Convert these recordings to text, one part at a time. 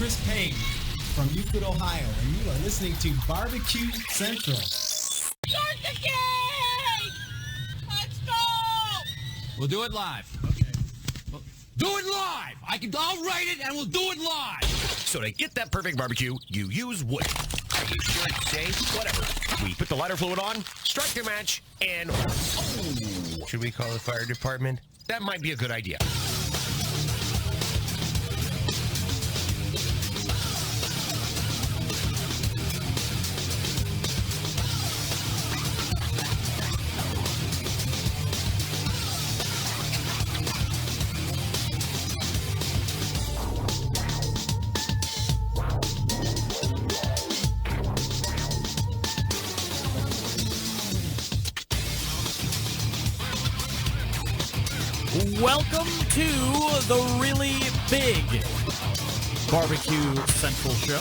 Chris Payne from Euclid, Ohio, and you are listening to BBQ Central. Start the game! Let's go! We'll do it live. Okay. Do it live! I'll write it and we'll do it live! So to get that perfect barbecue, you use wood. Are you sure it's safe? Whatever. We put the lighter fluid on, strike the match, and... Oh! Should we call the fire department? That might be a good idea. Welcome to the really big BBQ Central show.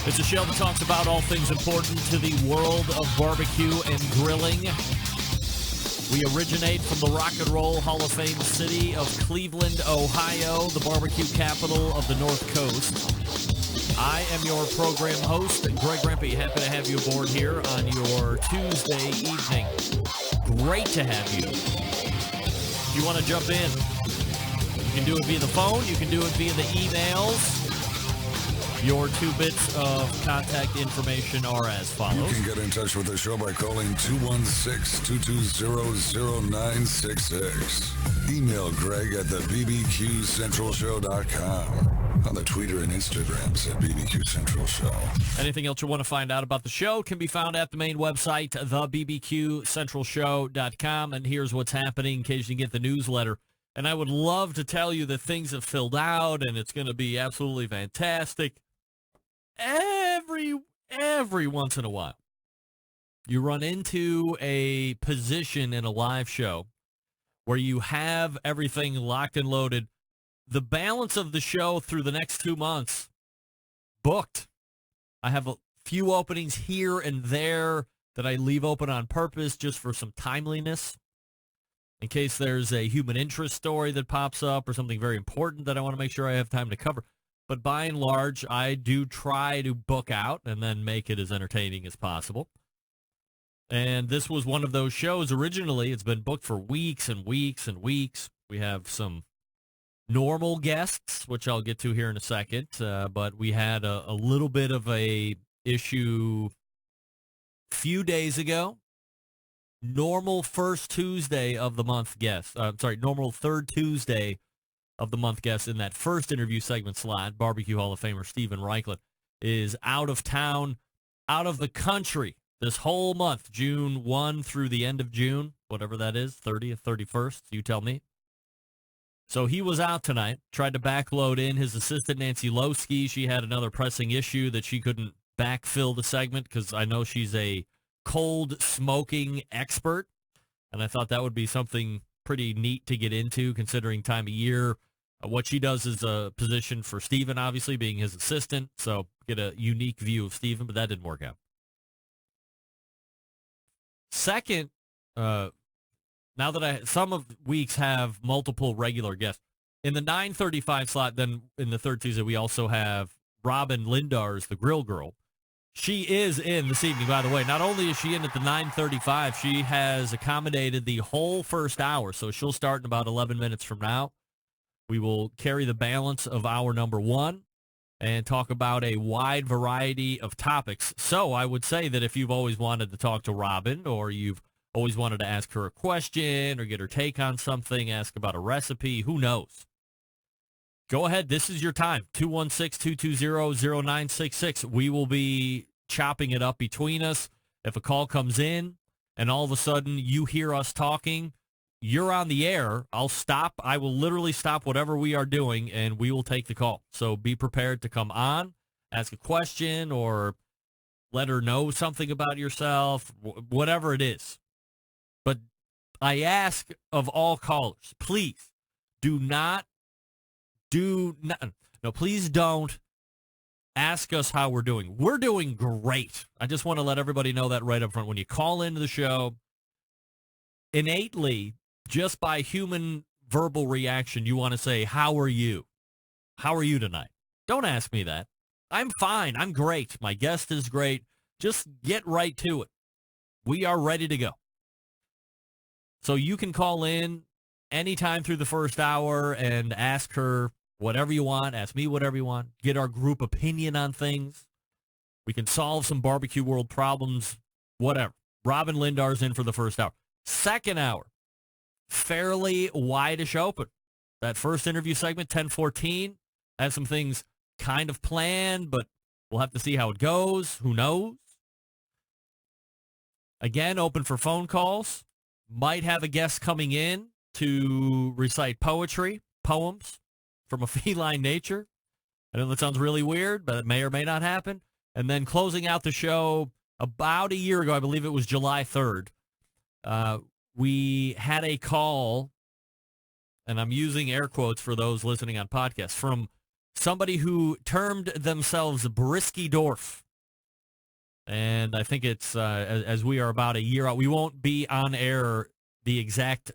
It's a show that talks about all things important to the world of barbecue and grilling. We originate from the Rock and Roll Hall of Fame city of Cleveland, Ohio, the barbecue capital of the North Coast. I am your program host, Greg Rempe. Happy to have you aboard here on your Tuesday evening. Great to have you. If you want to jump in, you can do it via the phone. You can do it via the emails. Your 2 bits of contact information are as follows. You can get in touch with the show by calling 216-220-0966. Email Greg at the BBQCentralShow.com. On the Twitter and Instagrams at BBQ Central Show. Anything else you want to find out about the show can be found at the main website, thebbqcentralshow.com. And here's what's happening in case you get the newsletter. And I would love to tell you that things have filled out and it's going to be absolutely fantastic. Every once in a while, you run into a position in a live show where you have everything locked and loaded. The balance of the show through the next 2 months, booked. I have a few openings here and there that I leave open on purpose just for some timeliness, in case there's a human interest story that pops up or something very important that I want to make sure I have time to cover. But by and large, I do try to book out and then make it as entertaining as possible. And this was one of those shows. Originally, it's been booked for weeks and weeks and weeks. We have some normal guests, which I'll get to here in a second, but we had a little bit of a issue a few days ago. Normal first Tuesday of the month guest. Normal third Tuesday of the month guest in that first interview segment slot. Barbecue Hall of Famer Steven Reichland is out of town, out of the country this whole month, June 1 through the end of June, whatever that is, 30th, 31st, you tell me. So he was out tonight, tried to backload in his assistant, Nancy Lowski. She had another pressing issue that she couldn't backfill the segment because I know she's a cold smoking expert, and I thought that would be something pretty neat to get into considering time of year. What she does is a position for Steven, obviously, being his assistant, so get a unique view of Steven, but that didn't work out. Second, now that some of weeks have multiple regular guests, in the 9:35 slot, then in the third Tuesday, we also have Robyn Lindars, the grill girl. She is in this evening, by the way. Not only is she in at the 9:35, she has accommodated the whole first hour, so she'll start in about 11 minutes from now. We will carry the balance of hour number one and talk about a wide variety of topics. So I would say that if you've always wanted to talk to Robyn, or you've always wanted to ask her a question or get her take on something, ask about a recipe, who knows? Go ahead. This is your time. 216-220-0966. We will be chopping it up between us. If a call comes in and all of a sudden you hear us talking, you're on the air. I'll stop. I will literally stop whatever we are doing, and we will take the call. So be prepared to come on, ask a question, or let her know something about yourself, whatever it is. But I ask of all callers, please please don't ask us how we're doing. We're doing great. I just want to let everybody know that right up front. When you call into the show, innately, just by human verbal reaction, you want to say, how are you? How are you tonight? Don't ask me that. I'm fine. I'm great. My guest is great. Just get right to it. We are ready to go. So you can call in anytime through the first hour and ask her whatever you want. Ask me whatever you want. Get our group opinion on things. We can solve some barbecue world problems, whatever. Robyn Lindars in for the first hour. Second hour, fairly wide-ish open. That first interview segment, 10:14, has some things kind of planned, but we'll have to see how it goes. Who knows? Again, open for phone calls. Might have a guest coming in to recite poetry, poems from a feline nature. I know that sounds really weird, but it may or may not happen. And then closing out the show about a year ago, I believe it was July 3rd, we had a call, and I'm using air quotes for those listening on podcasts, from somebody who termed themselves Briskydorf. And I think it's, as we are about a year out, we won't be on air the exact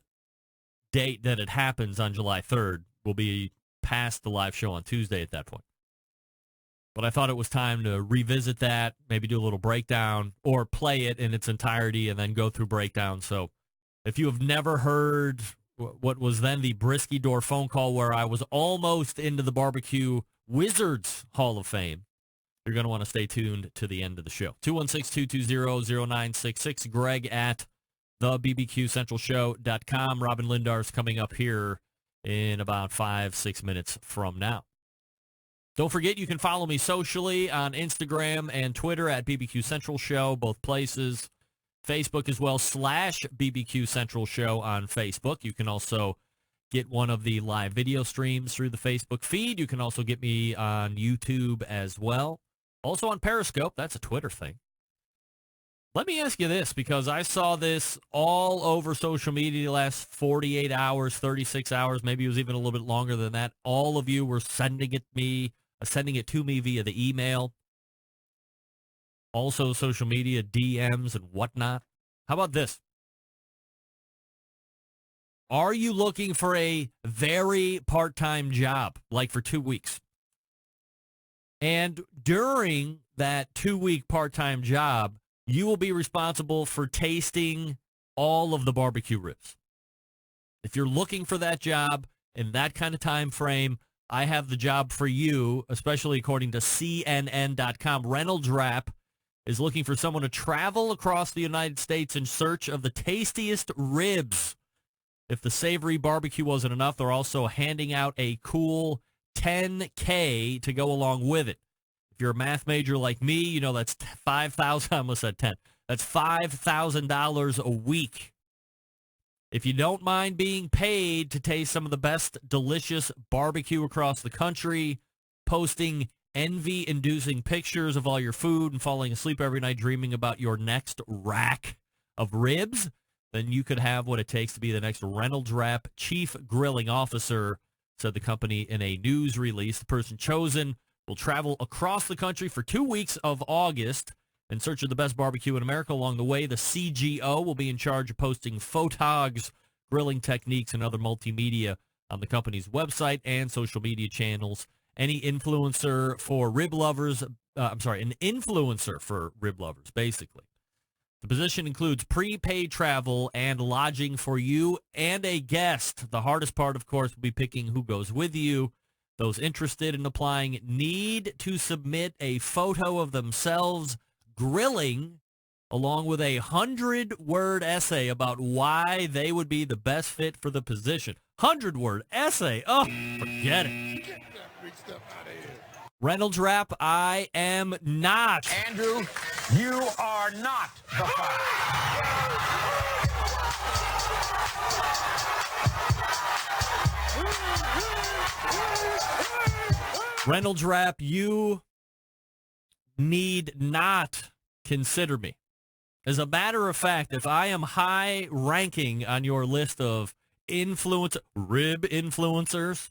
date that it happens on July 3rd. We'll be past the live show on Tuesday at that point. But I thought it was time to revisit that, maybe do a little breakdown, or play it in its entirety and then go through breakdown. So if you have never heard what was then the Briskydorf phone call where I was almost into the Barbecue Wizards Hall of Fame, you're going to want to stay tuned to the end of the show. 216-220-0966. Greg at thebbqcentralshow.com. Robyn Lindars coming up here in about 5-6 minutes from now. Don't forget, you can follow me socially on Instagram and Twitter at BBQ Central Show, both places. Facebook as well, /BBQ Central Show on Facebook. You can also get one of the live video streams through the Facebook feed. You can also get me on YouTube as well. Also on Periscope. That's a Twitter thing. Let me ask you this, because I saw this all over social media the last 48 hours, 36 hours, maybe it was even a little bit longer than that. All of you were sending it to me via the email. Also social media, DMs and whatnot. How about this? Are you looking for a very part-time job, like for 2 weeks? And during that 2-week part-time job, you will be responsible for tasting all of the barbecue ribs. If you're looking for that job in that kind of time frame, I have the job for you, especially according to CNN.com. Reynolds Wrap is looking for someone to travel across the United States in search of the tastiest ribs. If the savory barbecue wasn't enough, they're also handing out a cool $10K to go along with it. If you're a math major like me, you know that's $5,000. I almost said 10. That's $5,000 a week. If you don't mind being paid to taste some of the best delicious barbecue across the country, posting envy-inducing pictures of all your food and falling asleep every night dreaming about your next rack of ribs, then you could have what it takes to be the next Reynolds Wrap Chief Grilling Officer, said the company in a news release. The person chosen will travel across the country for 2 weeks of August in search of the best barbecue in America. Along the way, the CGO will be in charge of posting photogs, grilling techniques, and other multimedia on the company's website and social media channels. Any influencer for rib lovers, an influencer for rib lovers, basically. The position includes prepaid travel and lodging for you and a guest. The hardest part, of course, will be picking who goes with you. Those interested in applying need to submit a photo of themselves grilling along with a 100-word essay about why they would be the best fit for the position. 100-word essay? Oh, forget it. Get that big stuff out of here. Reynolds Wrap, I am not. Andrew, you are not the fire. Reynolds Wrap, you need not consider me. As a matter of fact, if I am high ranking on your list of rib influencers,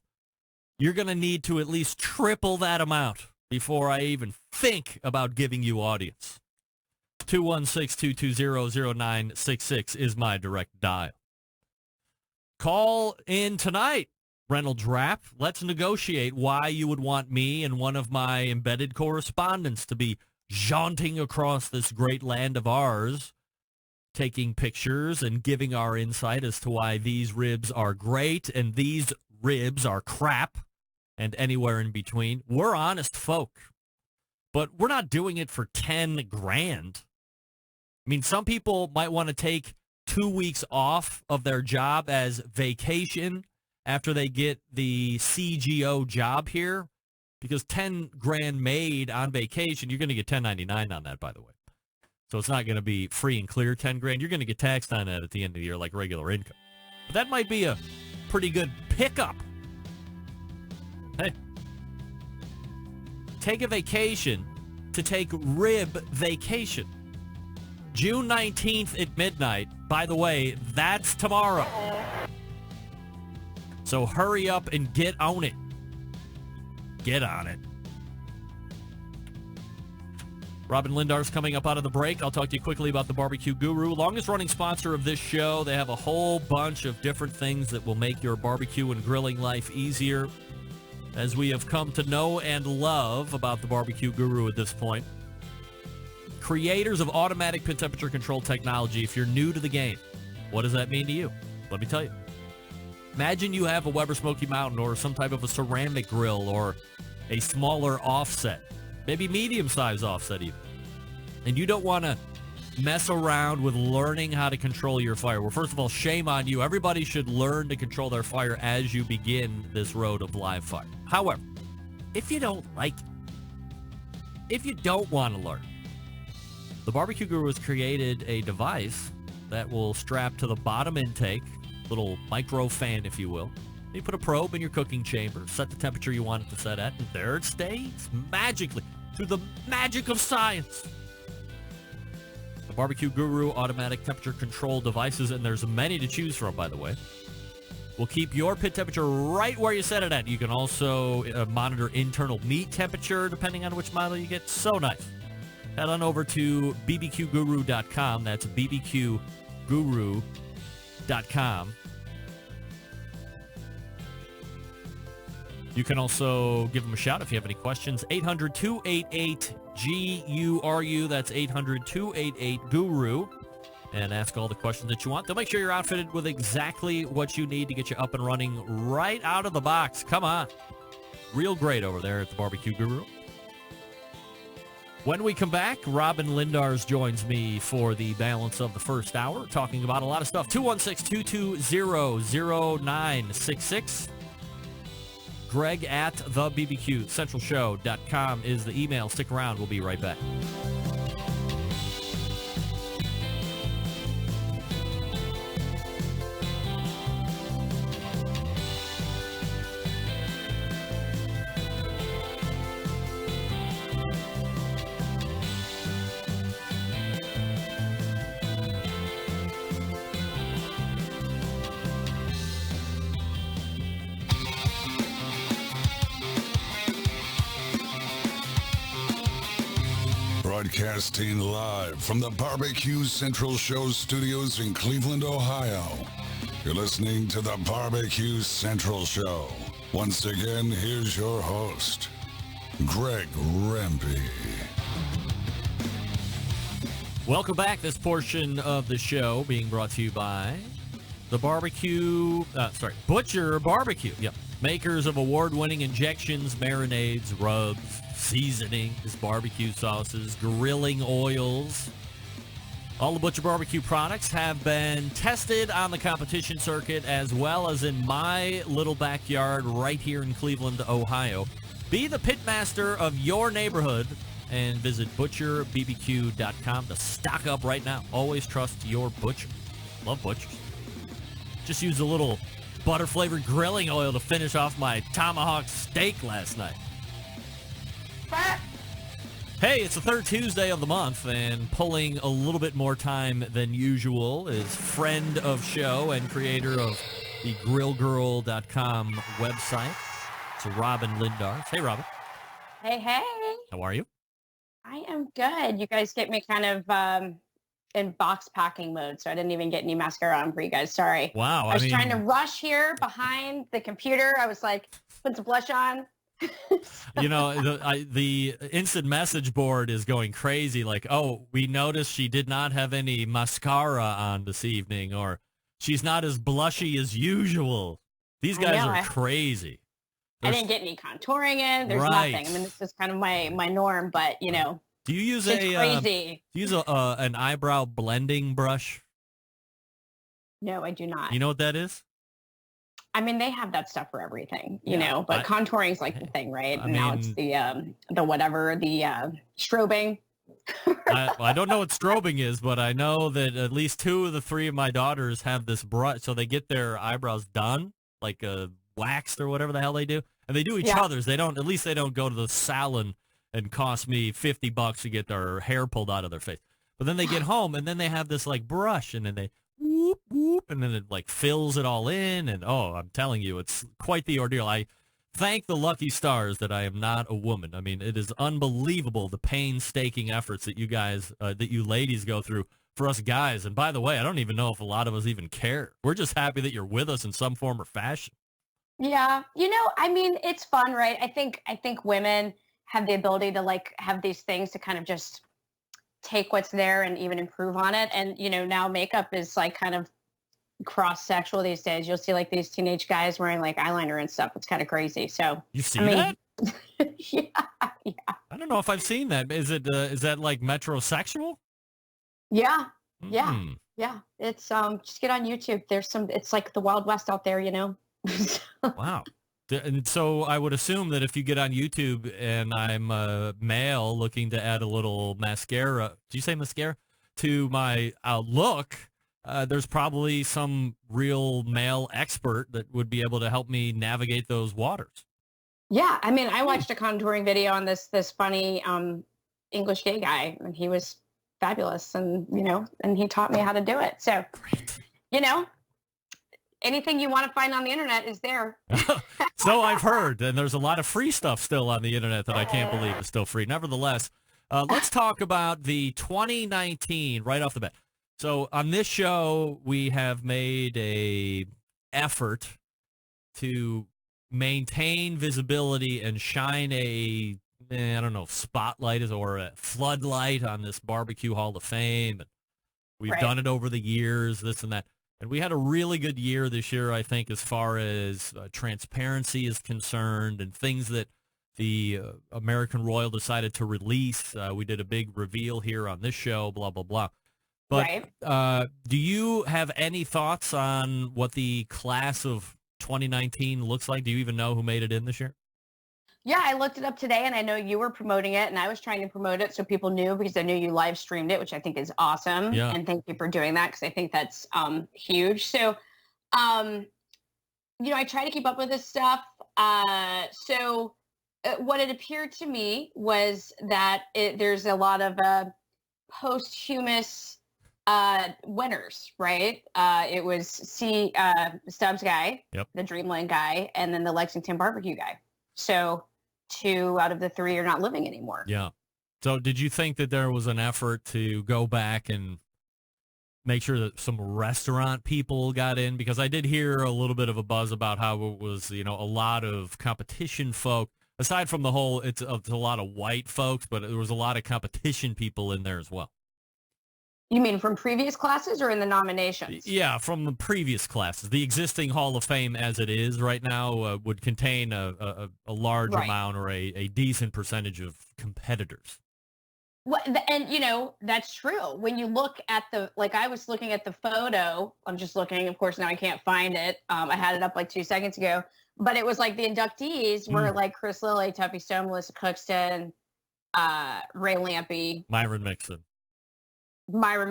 you're going to need to at least triple that amount before I even think about giving you audience. 216-220-0966 is my direct dial. Call in tonight. Reynolds Wrap, let's negotiate why you would want me and one of my embedded correspondents to be jaunting across this great land of ours, taking pictures and giving our insight as to why these ribs are great and these ribs are crap and anywhere in between. We're honest folk, but we're not doing it for 10 grand. I mean, some people might want to take 2 weeks off of their job as vacation after they get the CGO job here, because 10 grand made on vacation, you're going to get 1099 on that, by the way. So it's not going to be free and clear 10 grand. You're going to get taxed on that at the end of the year like regular income. But that might be a pretty good pickup. Hey, take a vacation to take rib vacation. June 19th at midnight. By the way, that's tomorrow. So hurry up and get on it. Get on it. Robyn Lindars coming up out of the break. I'll talk to you quickly about the Barbecue Guru, longest running sponsor of this show. They have a whole bunch of different things that will make your barbecue and grilling life easier, as we have come to know and love about the Barbecue Guru at this point. Creators of automatic pit temperature control technology. If you're new to the game, what does that mean to you? Let me tell you. Imagine you have a Weber Smoky Mountain or some type of a ceramic grill or a smaller offset, maybe medium-sized offset even, and you don't want to mess around with learning how to control your fire. Well, first of all, shame on you. Everybody should learn to control their fire as you begin this road of live fire. However, if you don't like it, if you don't want to learn, the Barbecue Guru has created a device that will strap to the bottom intake, little micro fan, if you will. You put a probe in your cooking chamber, set the temperature you want it to set at, and there it stays magically through the magic of science. The Barbecue Guru automatic temperature control devices, and there's many to choose from, by the way, will keep your pit temperature right where you set it at. You can also monitor internal meat temperature depending on which model you get. So nice. Head on over to bbqguru.com. That's bbqguru.com. You can also give them a shout if you have any questions. 800-288-GURU. That's 800-288-GURU. And ask all the questions that you want. They'll make sure you're outfitted with exactly what you need to get you up and running right out of the box. Come on. Real great over there at the Barbecue Guru. When we come back, Robyn Lindars joins me for the balance of the first hour, talking about a lot of stuff. 216-220-0966. Greg at thebbqcentralshow.com is the email. Stick around. We'll be right back. Broadcasting live from the Barbecue Central Show studios in Cleveland, Ohio. You're listening to the Barbecue Central Show. Once again, here's your host, Greg Rempe. Welcome back. This portion of the show being brought to you by the Butcher Barbecue. Yep. Makers of award-winning injections, marinades, rubs, seasonings, barbecue sauces, grilling oils. All the Butcher Barbecue products have been tested on the competition circuit as well as in my little backyard right here in Cleveland, Ohio. Be the pitmaster of your neighborhood and visit butcherbbq.com to stock up right now. Always trust your butcher. Love butchers. Just used a little butter-flavored grilling oil to finish off my tomahawk steak last night. Hey, it's the third Tuesday of the month, and pulling a little bit more time than usual is friend of show and creator of the grillgirl.com website. It's Robyn Lindars. Hey, Robyn. Hey, hey. How are you? I am good. You guys get me kind of in box packing mode, so I didn't even get any mascara on for you guys. Sorry. Wow. I was trying to rush here behind the computer. I was like, put some blush on. You know, the instant message board is going crazy. Like, oh, we noticed she did not have any mascara on this evening, or she's not as blushy as usual. These guys are crazy. I didn't get any contouring in. There's nothing. I mean, this is kind of my norm, but you know. Do you use crazy. Do you use an eyebrow blending brush? No, I do not. You know what that is? I mean, they have that stuff for everything, you know, but contouring is like the thing, right? And now it's the strobing. I don't know what strobing is, but I know that at least 2 of the 3 of my daughters have this brush, so they get their eyebrows done, like waxed or whatever the hell they do, and they do each other's. They don't go to the salon and cost me $50 to get their hair pulled out of their face. But then they get home, and then they have this like brush, and then they whoop, whoop, and then it like fills it all in, and I'm telling you, it's quite the ordeal. I thank the lucky stars that I am not a woman. I mean, it is unbelievable the painstaking efforts that you guys, that you ladies go through for us guys. And by the way, I don't even know if a lot of us even care. We're just happy that you're with us in some form or fashion. Yeah, you know, I mean, it's fun, right? I think women have the ability to like have these things to kind of just take what's there and even improve on it. And, you know, now makeup is like kind of cross-sexual these days. You'll see like these teenage guys wearing like eyeliner and stuff. It's kind of crazy. So you see that? Yeah. I don't know if I've seen that. Is that like metrosexual? Yeah. It's just get on YouTube. It's like the Wild West out there, you know? Wow. And so I would assume that if you get on YouTube and I'm a male looking to add a little mascara, do you say mascara, to my look, there's probably some real male expert that would be able to help me navigate those waters. Yeah. I mean, I watched a contouring video on this funny English gay guy, and he was fabulous, and, you know, and he taught me how to do it. So, you know, anything you want to find on the internet is there. So I've heard, and there's a lot of free stuff still on the internet that I can't believe is still free. Nevertheless, let's talk about the 2019 right off the bat. So on this show, we have made a effort to maintain visibility and shine a, I don't know, spotlight or a floodlight on this Barbecue Hall of Fame. And we've done it over the years, this and that. And we had a really good year this year, I think, as far as transparency is concerned and things that the American Royal decided to release. We did a big reveal here on this show, blah, blah, blah. But do you have any thoughts on what the class of 2019 looks like? Do you even know who made it in this year? Yeah, I looked it up today, and I know you were promoting it, and I was trying to promote it so people knew, because I knew you live streamed it, which I think is awesome. Yeah. And thank you for doing that, because I think that's huge. So, you know, I try to keep up with this stuff. What it appeared to me was that there's a lot of posthumous winners, right? It was Stubbs guy, the Dreamland guy, and then the Lexington barbecue guy. So 2 out of the 3 are not living anymore. Yeah. So did you think that there was an effort to go back and make sure that some restaurant people got in? Because I did hear a little bit of a buzz about how it was, you know, a lot of competition folk. Aside from the whole, it's a lot of white folks, but there was a lot of competition people in there as well. You mean from previous classes or in the nominations? Yeah, from the previous classes. The existing Hall of Fame as it is right now would contain a large amount or a decent percentage of competitors. Well, and, you know, that's true. When you look at I was looking at the photo. I'm just looking. Of course, now I can't find it. I had it up like 2 seconds ago. But it was like the inductees were like Chris Lilly, Tuffy Stone, Melissa Cookston, Ray Lampy. Myron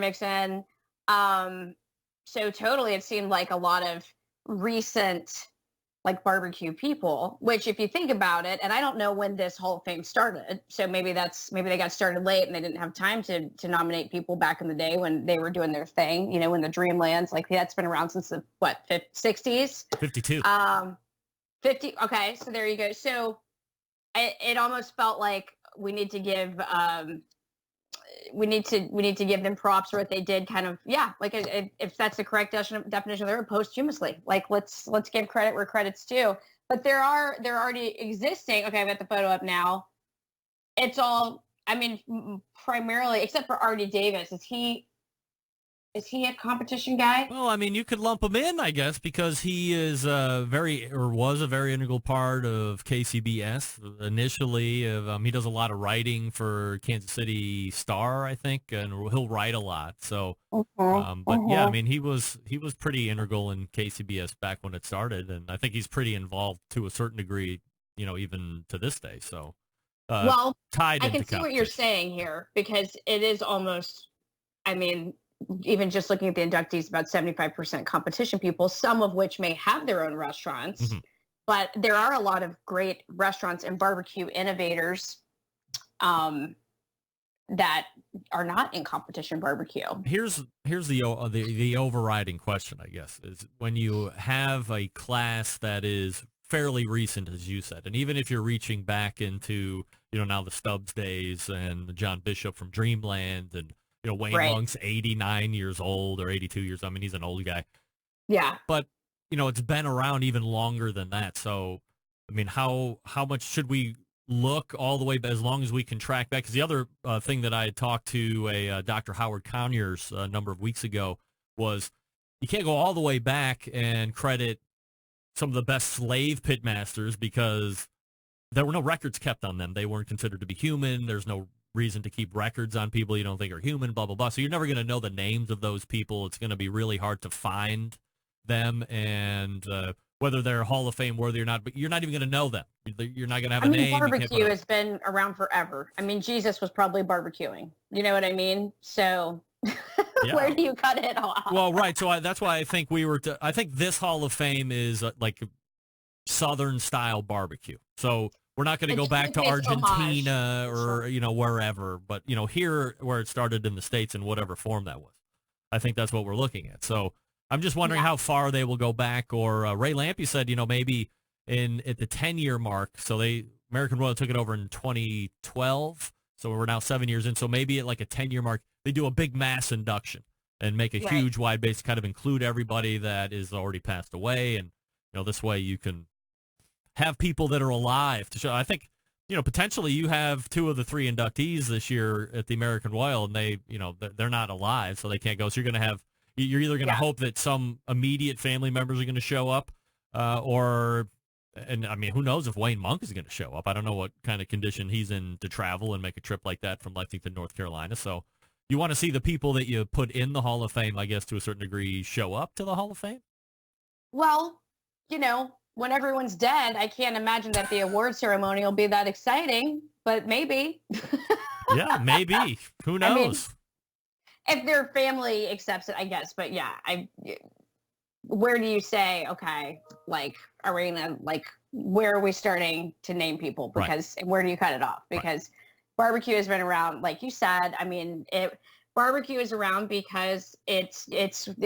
Mixon. So totally it seemed like a lot of recent like barbecue people, which if you think about it, and I don't know when this Hall of Fame started, so maybe they got started late and they didn't have time to nominate people back in the day when they were doing their thing, you know, when the Dreamlands, like that's been around since the 60s? 52. 50. Okay. So there you go. So it almost felt like we need to give we need to give them props for what they did. Kind of, yeah. Like if that's the correct definition, they're posthumously. Like let's give credit where credit's due. But they're already existing. Okay, I've got the photo up now. It's all. I mean, primarily, except for Artie Davis, is he a competition guy? Well, I mean, you could lump him in, I guess, because he is was a very integral part of KCBS initially. He does a lot of writing for Kansas City Star, I think, and he'll write a lot. So, yeah, I mean, he was pretty integral in KCBS back when it started, and I think he's pretty involved to a certain degree, even to this day. So. Well, I can see what you're saying here, because it is almost, I mean, even just looking at the inductees, about 75% competition people, some of which may have their own restaurants, but there are a lot of great restaurants and barbecue innovators that are not in competition barbecue. Here's the overriding question, I guess, is when you have a class that is fairly recent, as you said, and even if you're reaching back into now the Stubbs days and the John Bishop from Dreamland, and Wayne Monk's 89 years old or 82 years. I mean, he's an old guy. Yeah, but it's been around even longer than that. So, I mean, how much should we look all the way as long as we can track back? Because the other thing that I had talked to a Dr. Howard Conyers a number of weeks ago was you can't go all the way back and credit some of the best slave pitmasters because there were no records kept on them. They weren't considered to be human. There's no reason to keep records on people you don't think are human, blah, blah, blah. So you're never going to know the names of those people. It's going to be really hard to find them and whether they're Hall of Fame worthy or not, but you're not even going to know them. You're not going to have a name. Barbecue has been around forever. I mean, Jesus was probably barbecuing. You know what I mean? So... Yeah. Where do you cut it off? Well, right. So that's why I think I think this Hall of Fame is like Southern style barbecue. So we're not going to go back to Argentina or, wherever, but, here where it started in the States in whatever form that was. I think that's what we're looking at. So I'm just wondering how far they will go back. Or Ray Lampe said, maybe at the 10-year mark. So American Royal took it over in 2012. So we're now 7 years in. So maybe at like a 10-year mark, they do a big mass induction and make a huge wide base, kind of include everybody that is already passed away. And, this way you can have people that are alive to show. I think, potentially you have 2 of the 3 inductees this year at the American Royal, and they, they're not alive, so they can't go. So you're either going to hope that some immediate family members are going to show up and I mean, who knows if Wayne Monk is going to show up. I don't know what kind of condition he's in to travel and make a trip like that from Lexington, North Carolina. So you want to see the people that you put in the Hall of Fame, I guess, to a certain degree, show up to the Hall of Fame? Well, when everyone's dead, I can't imagine that the award ceremony will be that exciting, but maybe. Yeah, maybe. Who knows? I mean, if their family accepts it, I guess. But yeah, where do you say, okay, like, are we going to, where are we starting to name people? Because where do you cut it off? Because barbecue has been around, like you said. I mean, barbecue is around because it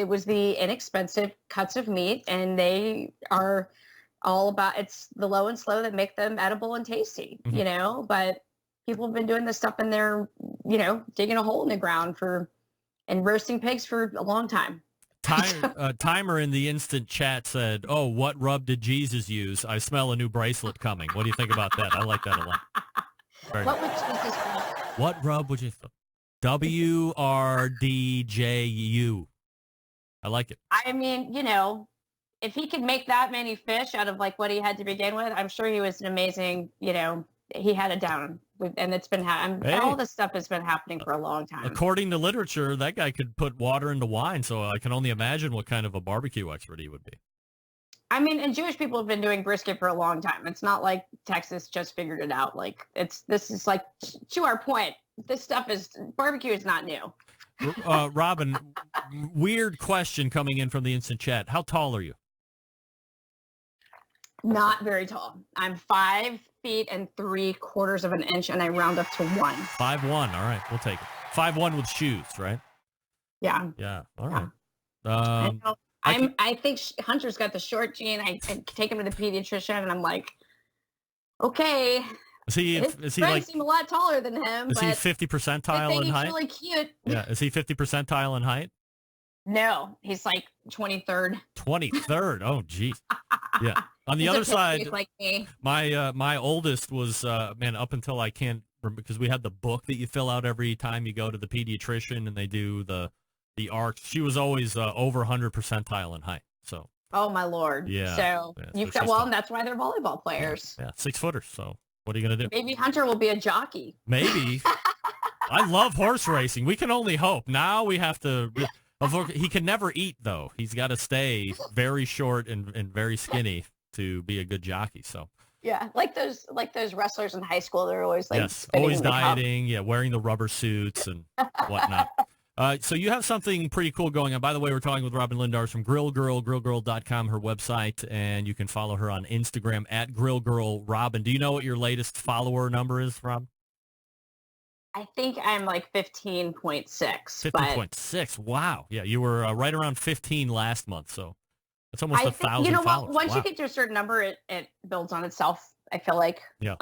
was the inexpensive cuts of meat, and they are all about, it's the low and slow that make them edible and tasty, but people have been doing this stuff in there, digging a hole in the ground and roasting pigs for a long time. Timer in the instant chat said, "Oh, what rub did Jesus use? I smell a new bracelet coming." What do you think about that? I like that a lot. What would Jesus use? What rub would you? WRDJU. I like it. I mean, if he could make that many fish out of what he had to begin with, I'm sure he was an amazing. He had it down, and it's been all this stuff has been happening for a long time. According to literature, that guy could put water into wine, so I can only imagine what kind of a barbecue expert he would be. I mean, and Jewish people have been doing brisket for a long time. It's not like Texas just figured it out. This is to our point. Barbecue is not new. Robyn, weird question coming in from the instant chat. How tall are you? Not very tall. I'm 5 feet and 3/4 of an inch, and I round up to 1. 5'1". All right, we'll take it. 5'1" with shoes, right? Yeah. Yeah. All right. I think Hunter's got the short gene. I take him to the pediatrician, and I'm like, okay, Is he Friends like, seem a lot taller than him. is he but 50 I percentile think in he's height? really cute. Yeah. Is he 50 percentile in height? No, he's like 23rd. 23rd. Oh, geez. Yeah. On the He's a other pixie side, like me. my oldest was, man, up until I can't remember, because we had the book that you fill out every time you go to the pediatrician and they do the arcs. She was always over 100 percentile in height. So. Oh my Lord. Yeah. So Yeah, you've so got, she's well, tough. and that's why they're volleyball players. Yeah. 6-footers. So what are you going to do? Maybe Hunter will be a jockey. Maybe. I love horse racing. We can only hope. Now we have to. He can never eat, though. He's got to stay very short and very skinny to be a good jockey. So Yeah, like those wrestlers in high school. They're always like yes, spinning always in the cup. dieting. Yeah, wearing the rubber suits and whatnot. So you have something pretty cool going on. By the way, we're talking with Robyn Lindars from Grill Girl, grillgirl.com, her website, and you can follow her on Instagram at grillgirlrobyn. Do you know what your latest follower number is, Rob? I think I'm like 15.6. 15.6. Wow. Yeah, you were right around 15 last month, so that's almost I 1,000 think, you know what? followers. Once Wow. you get to a certain number, it builds on itself. I feel like. Yeah.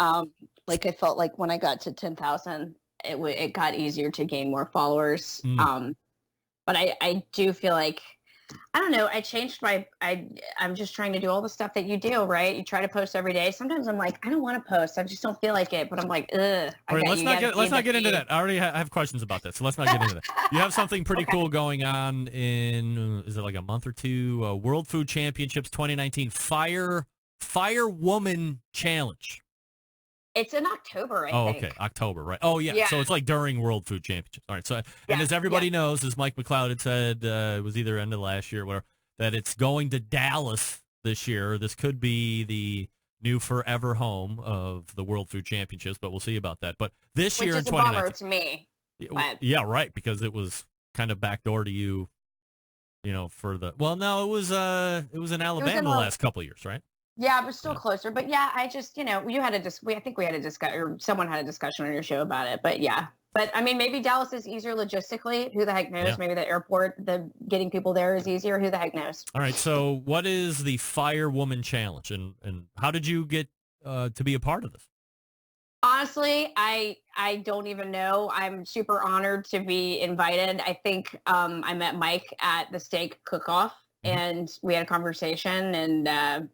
Like I felt like when I got to 10,000, it got easier to gain more followers. But I do feel like, I don't know, I changed I'm just trying to do all the stuff that you do, right? You try to post every day. Sometimes I'm like, I don't want to post. I just don't feel like it. But I'm like, ugh. All right, let's not get into that. I already have questions about that, so let's not get into that. You have something pretty cool going on in, is it like a month or two? World Food Championships 2019 Fire Woman Challenge. It's in October, I think. Okay, October, right? Oh, yeah. So it's like during World Food Championships. All right. So, and as everybody knows, as Mike McLeod had said, it was either end of last year or whatever, that it's going to Dallas this year. This could be the new forever home of the World Food Championships, but we'll see about that. But this year in 2019, bummer to me. But. Yeah, right, because it was kind of backdoor to you, for the. Well, no, it was in Alabama the last couple of years, right? Yeah, but still closer. But yeah, I just, you had I think we had a discussion, or someone had a discussion on your show about it. But yeah, but I mean, maybe Dallas is easier logistically. Who the heck knows? Yeah. Maybe the airport, getting people there is easier. Who the heck knows? All right. So what is the Fire Woman Challenge, and how did you get to be a part of this? Honestly, I don't even know. I'm super honored to be invited. I think I met Mike at the steak cook-off, and we had a conversation, and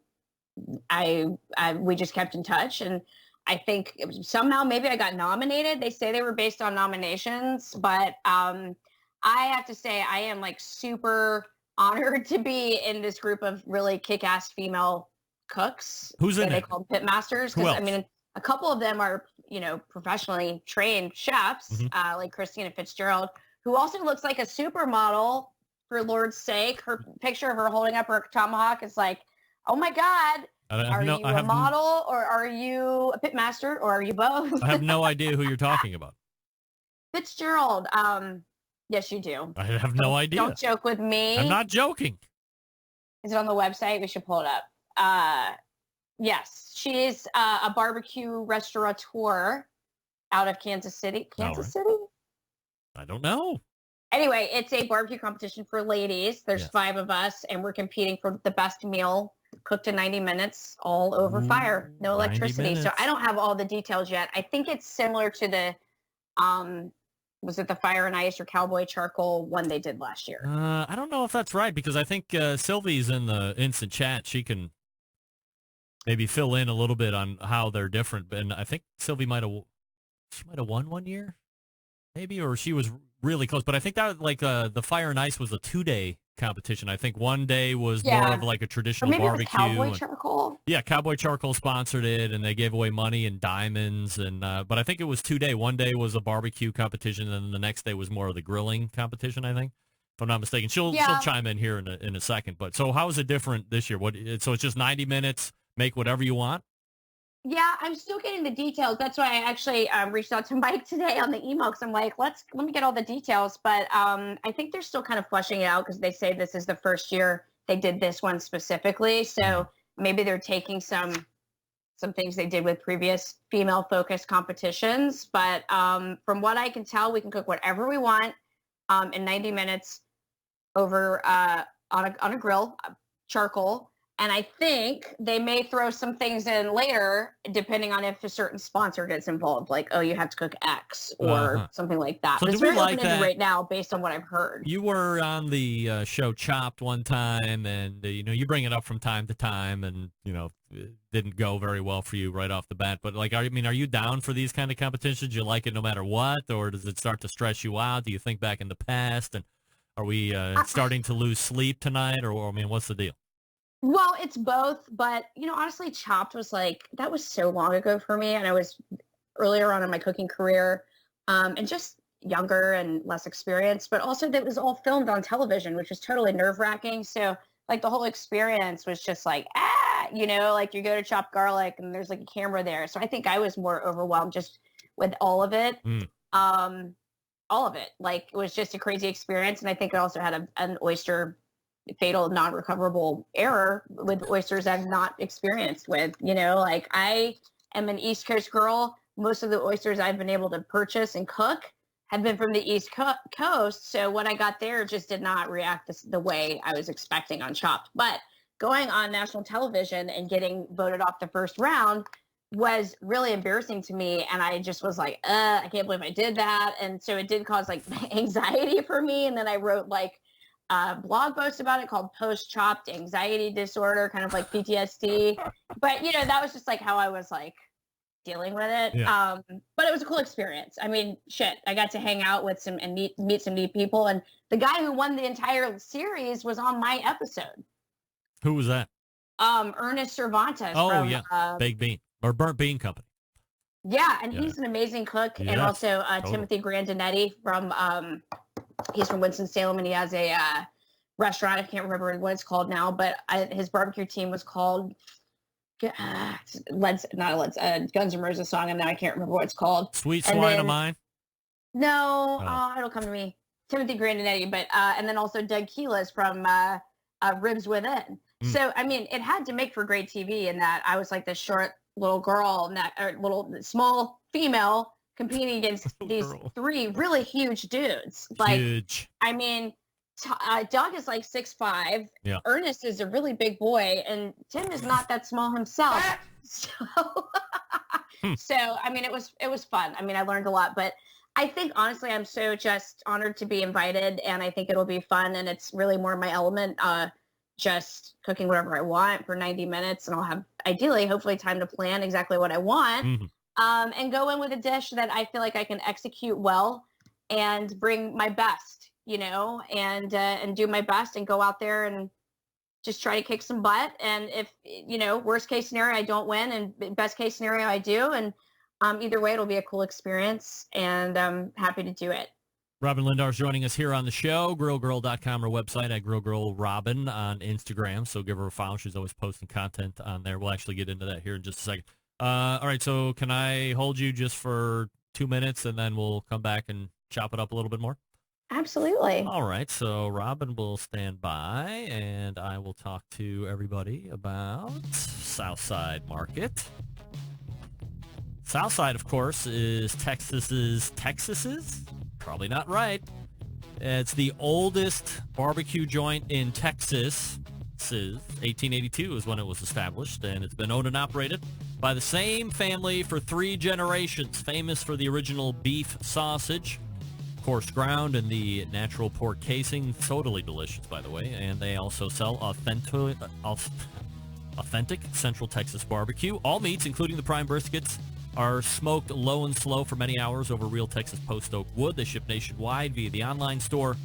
we just kept in touch, and I think somehow maybe I got nominated. They say they were based on nominations, but I have to say I am like super honored to be in this group of really kick-ass female cooks. Who's in it? They call them pitmasters. Who else? I mean, a couple of them are professionally trained chefs, like Christina Fitzgerald, who also looks like a supermodel. For Lord's sake, her picture of her holding up her tomahawk is like, oh my God, are you a model or are you a pitmaster or are you both? I have no idea who you're talking about. Fitzgerald. Yes, you do. I have no idea. Don't joke with me. I'm not joking. Is it on the website? We should pull it up. Yes, she is a barbecue restaurateur out of Kansas City. City? I don't know. Anyway, it's a barbecue competition for ladies. There's 5 of us, and we're competing for the best meal cooked in 90 minutes, all over fire, no electricity. So I don't have all the details yet. I think it's similar to the, was it the Fire and Ice or Cowboy Charcoal one they did last year? I don't know if that's right, because I think Sylvie's in the instant chat. She can maybe fill in a little bit on how they're different. And I think Sylvie might have won one year, maybe, or she was really close. But I think that the Fire and Ice was a 2-day competition. I think one day was more of like a traditional barbecue. Cowboy Charcoal. Yeah, Cowboy Charcoal sponsored it, and they gave away money and diamonds. And but I think it was 2-day. One day was a barbecue competition, and then the next day was more of the grilling competition, I think, if I'm not mistaken. She'll chime in here in a second. But so how is it different this year? So it's just 90 minutes, make whatever you want? Yeah, I'm still getting the details. That's why I actually reached out to Mike today on the email, because I'm like, let me get all the details. But I think they're still kind of fleshing it out, because they say this is the first year they did this one specifically. So maybe they're taking some things they did with previous female-focused competitions. But from what I can tell, we can cook whatever we want in 90 minutes over on a grill, charcoal. And I think they may throw some things in later, depending on if a certain sponsor gets involved, like, oh, you have to cook X or something like that. So but it's do we very like open-ended that? right now based on what I've heard. You were on the show Chopped one time, and you bring it up from time to time, and it didn't go very well for you right off the bat. But like, are you down for these kind of competitions? Do you like it no matter what, or does it start to stress you out? Do you think back in the past, and are we starting to lose sleep tonight, or what's the deal? Well, it's both, but honestly, Chopped was that was so long ago for me, and I was earlier on in my cooking career, and just younger and less experienced, but also that was all filmed on television, which was totally nerve-wracking. So the whole experience was just you go to chop garlic and there's a camera there. So I think I was more overwhelmed just with all of it. All of it. It was just a crazy experience. And I think it also had an oyster fatal non-recoverable error with oysters I've not experienced with. I am an East Coast girl. Most of the oysters I've been able to purchase and cook have been from the East Coast. So what I got there just did not react the way I was expecting on Chopped. But going on national television and getting voted off the first round was really embarrassing to me. And I just was I can't believe I did that. And so it did cause anxiety for me. And then I wrote blog post about it called Post-Chopped Anxiety Disorder, kind of like PTSD. But, that was just how I was dealing with it. Yeah. But it was a cool experience. I mean, shit, I got to hang out with and meet some neat people. And the guy who won the entire series was on my episode. Who was that? Ernest Cervantes. Oh, from, yeah. Baked Bean or Burnt Bean Company. Yeah. And he's an amazing cook. Yes, and also totally. Timothy Grandinetti he's from Winston-Salem, and he has a restaurant. I can't remember what it's called now, but his barbecue team was called Guns N' Roses song, and now I can't remember what it's called. Sweet Swine of Mine? No, it'll come to me. Timothy Grandinetti, but and then also Doug Keelis from Ribs Within. So, I mean, it had to make for great TV in that I was this short little girl, little small female competing against these three really huge dudes. Huge. I mean, Doug is 6'5". Yeah. Ernest is a really big boy, and Tim is not that small himself. So, I mean, it was fun. I mean, I learned a lot, but I think honestly, I'm so just honored to be invited, and I think it'll be fun, and it's really more my element. Just cooking whatever I want for 90 minutes, and I'll have ideally, hopefully, time to plan exactly what I want. Mm-hmm. And go in with a dish that I feel like I can execute well and bring my best, and do my best and go out there and just try to kick some butt. And if, worst case scenario, I don't win, and best case scenario, I do. And either way, it'll be a cool experience, and I'm happy to do it. Robyn Lindars joining us here on the show. GrillGirl.com, our website, at GrillGirlRobyn on Instagram. So give her a follow. She's always posting content on there. We'll actually get into that here in just a second. All right, so can I hold you just for 2 minutes, and then we'll come back and chop it up a little bit more? Absolutely. All right, so Robyn will stand by, and I will talk to everybody about Southside Market. Southside, of course, is Texas's? Probably not right. It's the oldest barbecue joint in Texas. 1882 is when it was established, and it's been owned and operated by the same family for 3 generations. Famous for the original beef sausage, coarse ground, and the natural pork casing. Totally delicious, by the way. And they also sell authentic Central Texas barbecue. All meats, including the prime briskets, are smoked low and slow for many hours over real Texas post oak wood. They ship nationwide via the online store,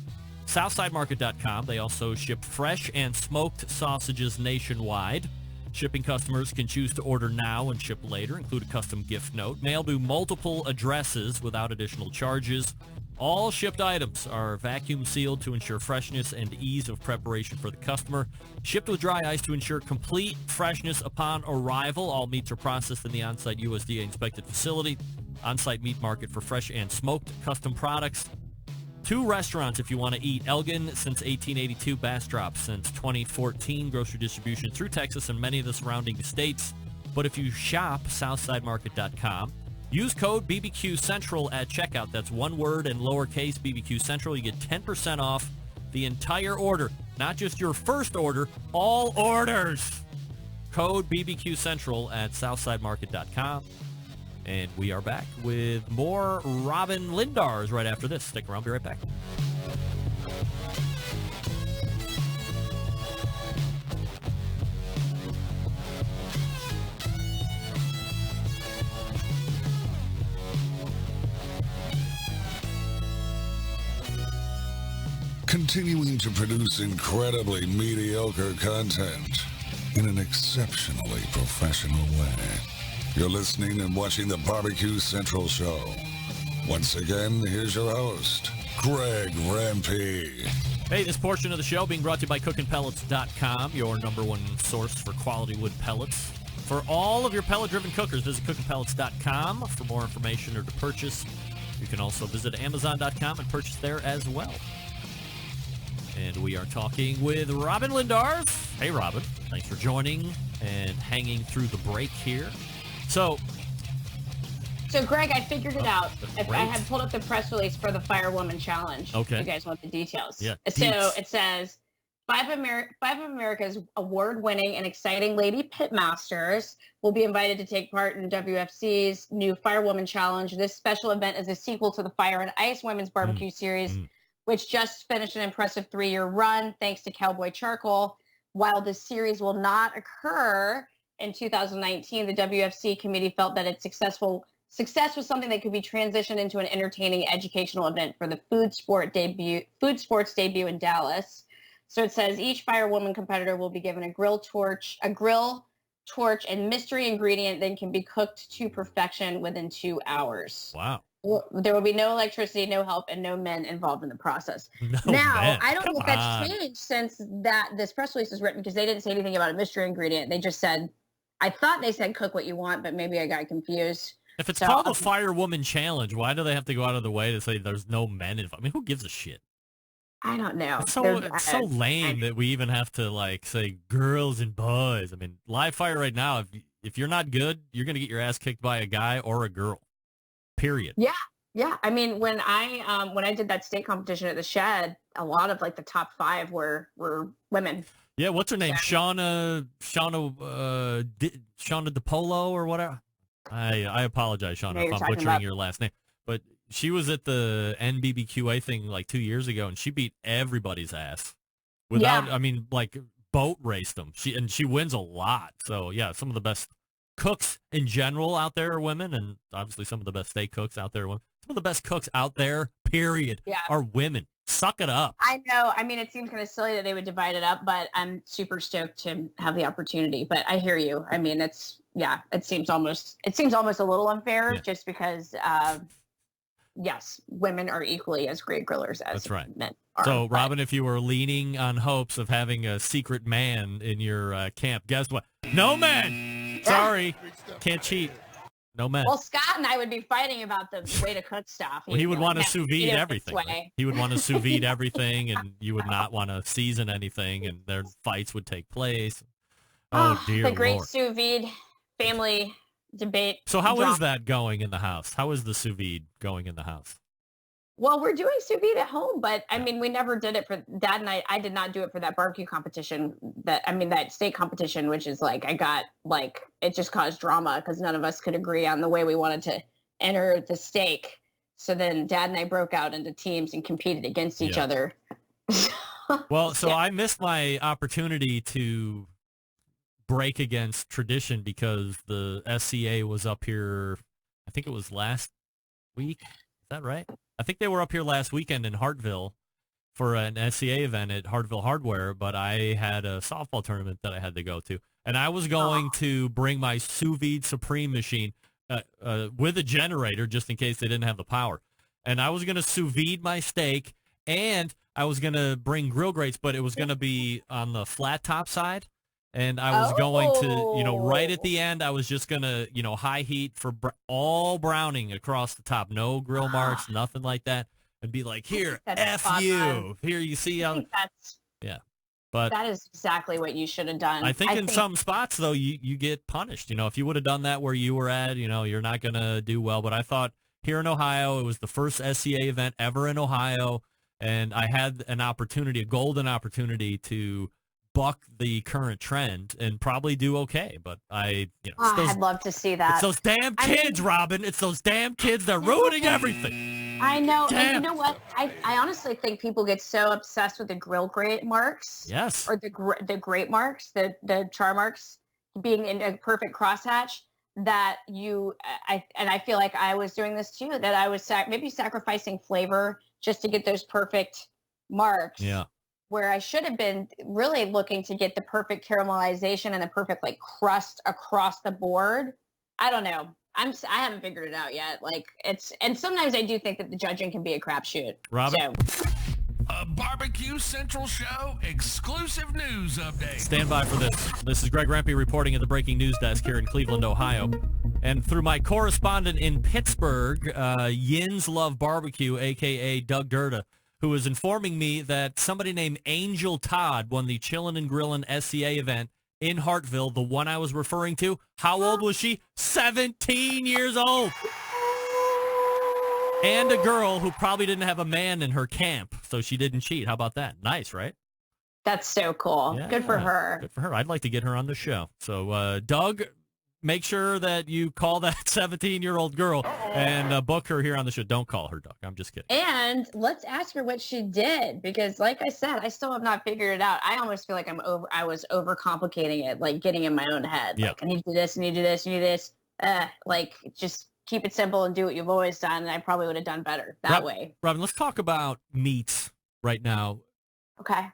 SouthsideMarket.com. They also ship fresh and smoked sausages nationwide. Shipping customers can choose to order now and ship later, include a custom gift note, mailed to multiple addresses without additional charges. All shipped items are vacuum sealed to ensure freshness and ease of preparation for the customer. Shipped with dry ice to ensure complete freshness upon arrival. All meats are processed in the on-site USDA inspected facility. On-site meat market for fresh and smoked custom products. 2 restaurants if you want to eat. Elgin since 1882, Bastrop since 2014. Grocery distribution through Texas and many of the surrounding states. But if you shop SouthsideMarket.com, use code BBQ Central at checkout. That's one word and lowercase BBQ Central. You get 10% off the entire order. Not just your first order, all orders. Code BBQ Central at southsidemarket.com. And we are back with more Robyn Lindars right after this. Stick around, be right back. Continuing to produce incredibly mediocre content in an exceptionally professional way. You're listening and watching the Barbecue Central Show. Once again, here's your host, Greg Rampey. Hey, this portion of the show being brought to you by cookinpellets.com, your number one source for quality wood pellets. For all of your pellet-driven cookers, visit cookinpellets.com for more information or to purchase. You can also visit amazon.com and purchase there as well. And we are talking with Robyn Lindars. Hey, Robyn. Thanks for joining and hanging through the break here. So Greg, I figured it out. I great. had pulled up the press release for the Firewoman Challenge. Okay. You guys want the details? Yeah. So it says, five of America's award-winning and exciting lady pitmasters will be invited to take part in WFC's new Firewoman Challenge. This special event is a sequel to the Fire and Ice Women's Barbecue Series, which just finished an impressive 3-year run thanks to Cowboy Charcoal. While this series will not occur in 2019, the WFC committee felt that its success was something that could be transitioned into an entertaining educational event for the food sports debut in Dallas. So it says each Firewoman competitor will be given a grill torch, and mystery ingredient that can be cooked to perfection within 2 hours. wow. There will be no electricity, no help, and no men involved in the process. No Now, men. I don't know if Come that's on. changed since this press release was written because they didn't say anything about a mystery ingredient. They just said, I thought they said cook what you want, but maybe I got confused. If it's So, called the Firewoman Challenge, why do they have to go out of the way to say there's no men involved? I mean, who gives a shit? I don't know. It's so lame that we even have to, like, say girls and boys. I mean, live fire right now, if you're not good, you're going to get your ass kicked by a guy or a girl. Period. Yeah. I mean, when I did that state competition at the Shed, a lot of like the top 5 were women. Yeah, what's her name? Shauna DePolo or whatever. I apologize, Shauna, Yeah, if you're I'm talking butchering about- your last name. But she was at the NBBQA thing like 2 years ago, and she beat everybody's ass. Without, I mean, like, boat raced them. She wins a lot. So, yeah, some of the best cooks in general out there are women, and obviously some of the best steak cooks out there are women. Some of the best cooks out there, period, are women. Suck it up. I know. I mean, it seems kind of silly that they would divide it up, but I'm super stoked to have the opportunity. But I hear you. I mean, it seems almost a little unfair just because, yes, women are equally as great grillers as That's right. men are. So, but- Robyn, if you were leaning on hopes of having a secret man in your camp, guess what? No men. Sorry. Can't cheat. No men. Well, Scott and I would be fighting about the way to cook stuff. Well, he would want to sous vide eat it this everything. way. Right? He would want to sous vide everything, and you would not want to season anything, and their fights would take place. Oh, dear the great Lord. sous vide family debate. So how drama. is that going in the house? How is the sous vide going in the house? Well, we're doing sous vide at home, but I mean, we never did it for Dad and I did not do it for that barbecue competition that state competition, which is like, it just caused drama because none of us could agree on the way we wanted to enter the steak. So then Dad and I broke out into teams and competed against each other. Well, so I missed my opportunity to break against tradition because the SCA was up here, I think it was last week. Is that right? I think they were up here last weekend in Hartville for an SCA event at Hartville Hardware, but I had a softball tournament that I had to go to. And I was going to bring my sous vide Supreme machine with a generator just in case they didn't have the power. And I was going to sous vide my steak, and I was going to bring grill grates, but it was going to be on the flat top side. And I was going to, right at the end, I was just going to, high heat for all browning across the top. No grill marks, nothing like that. And be like, here, That's F spot you. on. Here, you see. I think But that is exactly what you should have done. I think in some spots, though, you get punished. If you would have done that where you were at, you're not going to do well. But I thought here in Ohio, it was the first SCA event ever in Ohio. and I had an opportunity, a golden opportunity to buck the current trend and probably do okay. But I'd love to see that. It's those damn kids, Robyn. It's those damn kids. They're ruining everything. I know. Damn. And you know what? I honestly think people get so obsessed with the grill grate marks. Yes. Or the grate marks, the char marks being in a perfect crosshatch that I feel like I was doing this too, that I was maybe sacrificing flavor just to get those perfect marks. Yeah. Where I should have been really looking to get the perfect caramelization and the perfect like crust across the board. I don't know. I haven't figured it out yet. And sometimes I do think that the judging can be a crapshoot. Robyn? So. A Barbecue Central Show exclusive news update. Stand by for this. This is Greg Rempe reporting at the breaking news desk here in Cleveland, Ohio. And through my correspondent in Pittsburgh, Yins Love Barbecue, a.k.a. Doug Durda, who is informing me that somebody named Angel Todd won the Chillin' and Grillin' SCA event in Hartville, the one I was referring to. How old was she? 17 years old. And a girl who probably didn't have a man in her camp, so she didn't cheat. How about that? Nice, right? That's so cool. Yeah, good for her. Good for her. I'd like to get her on the show. So, Doug, make sure that you call that 17-year-old girl and book her here on the show. Don't call her, Doug. I'm just kidding. And let's ask her what she did, because like I said, I still have not figured it out. I almost feel like I was overcomplicating it, like getting in my own head. Yeah. Like, I need to do this, I need to do this, I need to do this. Just keep it simple and do what you've always done, and I probably would have done better that way. Robyn, let's talk about meats right now. Okay.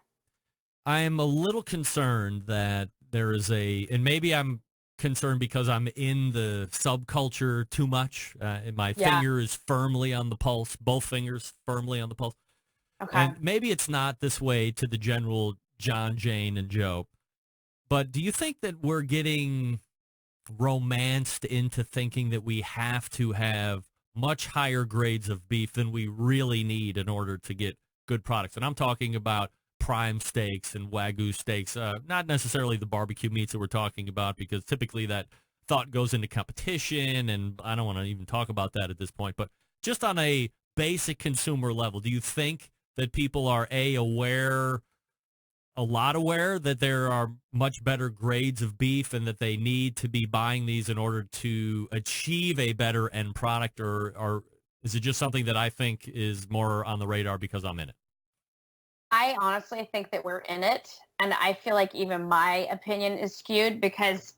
I'm a little concerned that there is and maybe I'm concerned because I'm in the subculture too much. And my finger is firmly on the pulse, both fingers firmly on the pulse. Okay. And maybe it's not this way to the general John, Jane, and Joe, but do you think that we're getting romanced into thinking that we have to have much higher grades of beef than we really need in order to get good products? And I'm talking about prime steaks and Wagyu steaks, not necessarily the barbecue meats that we're talking about, because typically that thought goes into competition, and I don't want to even talk about that at this point. But just on a basic consumer level, do you think that people are a lot aware that there are much better grades of beef and that they need to be buying these in order to achieve a better end product, or is it just something that I think is more on the radar because I'm in it? I honestly think that we're in it, and I feel like even my opinion is skewed because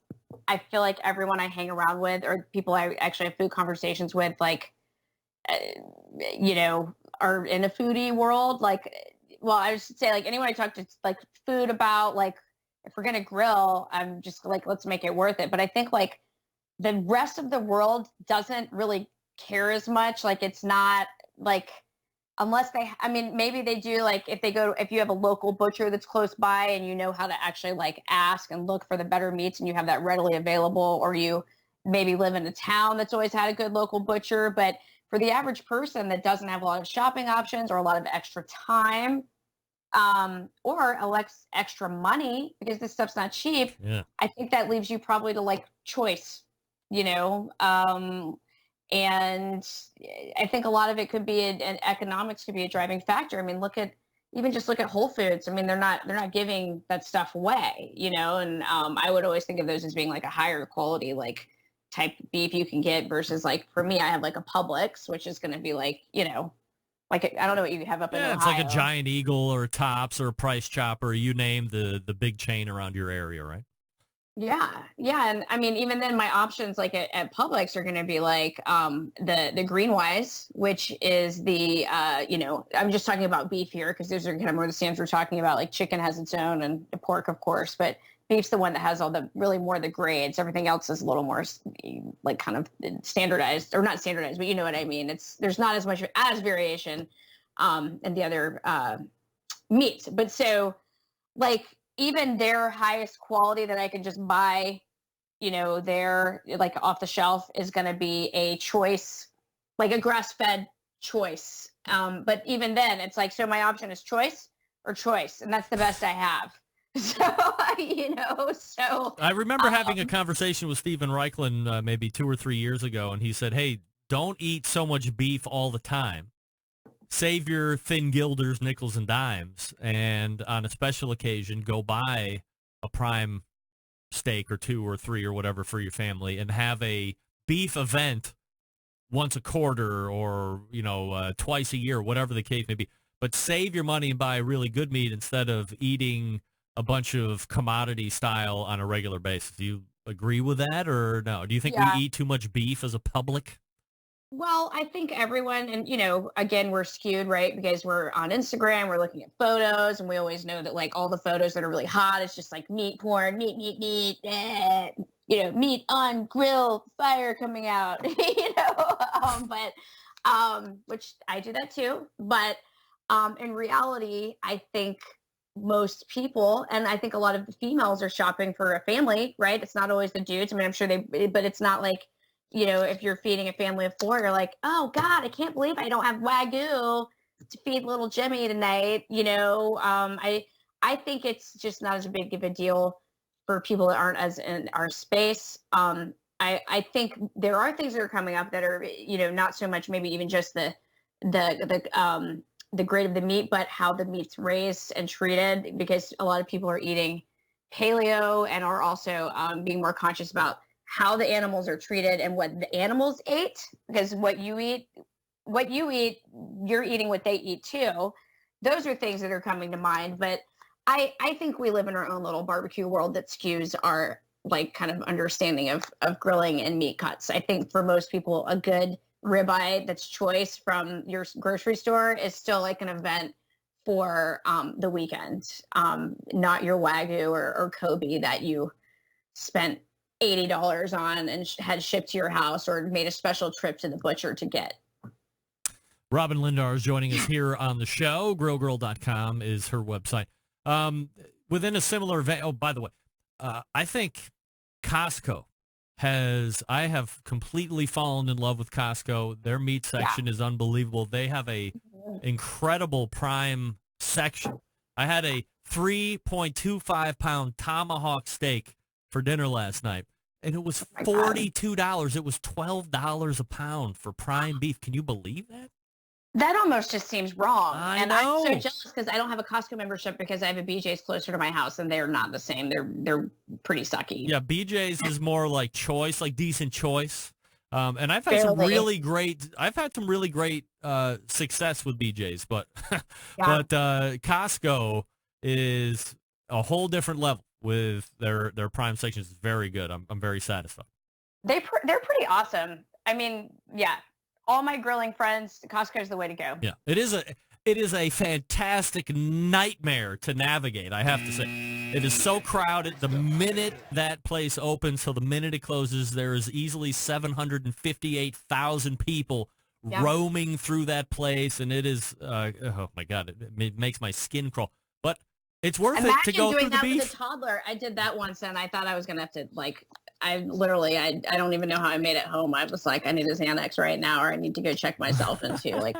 I feel like everyone I hang around with, or people I actually have food conversations with, like, are in a foodie world. Like, well, I should say, like, anyone I talk to, like, food about, like, if we're going to grill, I'm just like, let's make it worth it. But I think, like, the rest of the world doesn't really care as much. Like, it's not, like, unless maybe they do, like, if you have a local butcher that's close by and you know how to actually, like, ask and look for the better meats and you have that readily available, or you maybe live in a town that's always had a good local butcher. But for the average person that doesn't have a lot of shopping options or a lot of extra time, or extra money, because this stuff's not cheap, I think that leaves you probably to, like, choice, and I think a lot of it could be, and economics could be a driving factor. I mean, look at Whole Foods. I mean, they're not giving that stuff away, and I would always think of those as being, like, a higher quality, like, type beef you can get versus, like, for me, I have, like, a Publix, which is going to be, like, like, I don't know what you have up in Ohio. It's like a Giant Eagle or a Tops or a Price Chopper. You name the big chain around your area, right? Yeah. And I mean, even then my options, like, at Publix are going to be, like, the Greenwise, which is the, I'm just talking about beef here because those are kind of more the stands we're talking about. Like, chicken has its own, and pork, of course, but beef's the one that has all the really more the grades. Everything else is a little more, like, kind of standardized, or not standardized, but you know what I mean. There's not as much as variation in the other meats. But so, like, even their highest quality that I could just buy, their, like, off the shelf is going to be a choice, like a grass-fed choice. But even then, it's like, so my option is choice or choice, and that's the best I have. So, I remember having a conversation with Steven Reichlin maybe 2 or 3 years ago, and he said, hey, don't eat so much beef all the time. save your thin guilders, nickels, and dimes, and on a special occasion, go buy a prime steak or 2 or 3 or whatever for your family and have a beef event once a quarter or, twice a year, whatever the case may be. But save your money and buy really good meat instead of eating a bunch of commodity style on a regular basis. Do you agree with that or no? Do you think we eat too much beef as a public? Well, I think everyone, and again, we're skewed, right? Because we're on Instagram, we're looking at photos, and we always know that like all the photos that are really hot, it's just like meat porn, meat, meat on grill, fire coming out, which I do that too. But in reality, I think most people, and I think a lot of the females are shopping for a family, right? It's not always the dudes. I mean, I'm sure but it's not like, if you're feeding a family of 4, you're like, oh God, I can't believe I don't have Wagyu to feed little Jimmy tonight. I think it's just not as big of a deal for people that aren't as in our space. I think there are things that are coming up that are, not so much maybe even just the grade of the meat, but how the meat's raised and treated, because a lot of people are eating paleo and are also being more conscious about how the animals are treated and what the animals ate, because what you eat, you're eating what they eat too. Those are things that are coming to mind. But I think we live in our own little barbecue world that skews our like kind of understanding of grilling and meat cuts. I think for most people, a good ribeye that's choice from your grocery store is still like an event for the weekend, not your Wagyu or Kobe that you spent $80 on and had shipped to your house or made a special trip to the butcher to get. Robyn Lindars joining us here on the show. Grillgirl.com is her website. Within a similar vein, oh, by the way, I think Costco I have completely fallen in love with Costco. Their meat section is unbelievable. They have a incredible prime section. I had a 3.25 pound tomahawk steak for dinner last night, and it was $42. It was $12 a pound for prime beef. Can you believe that? That almost just seems wrong. I and know. I'm so jealous because I don't have a Costco membership because I have a BJ's closer to my house, and they're not the same. They're pretty sucky. Yeah, BJ's is more like choice, like decent choice. And I've had some really great success with BJ's, but but Costco is a whole different level with their prime sections. It's very good. I'm very satisfied. They're pretty awesome. I mean, all my grilling friends, Costco is the way to go. Yeah, it is a fantastic nightmare to navigate, I have to say. It is so crowded. The minute that place opens till the minute it closes, there is easily 758,000 people roaming through that place, and it is, oh my God, it makes my skin crawl. But it's worth it to go through the beef. Imagine doing that with a toddler. I did that once, and I thought I was going to have to, I don't even know how I made it home. I was like, I need a Xanax right now, or I need to go check myself into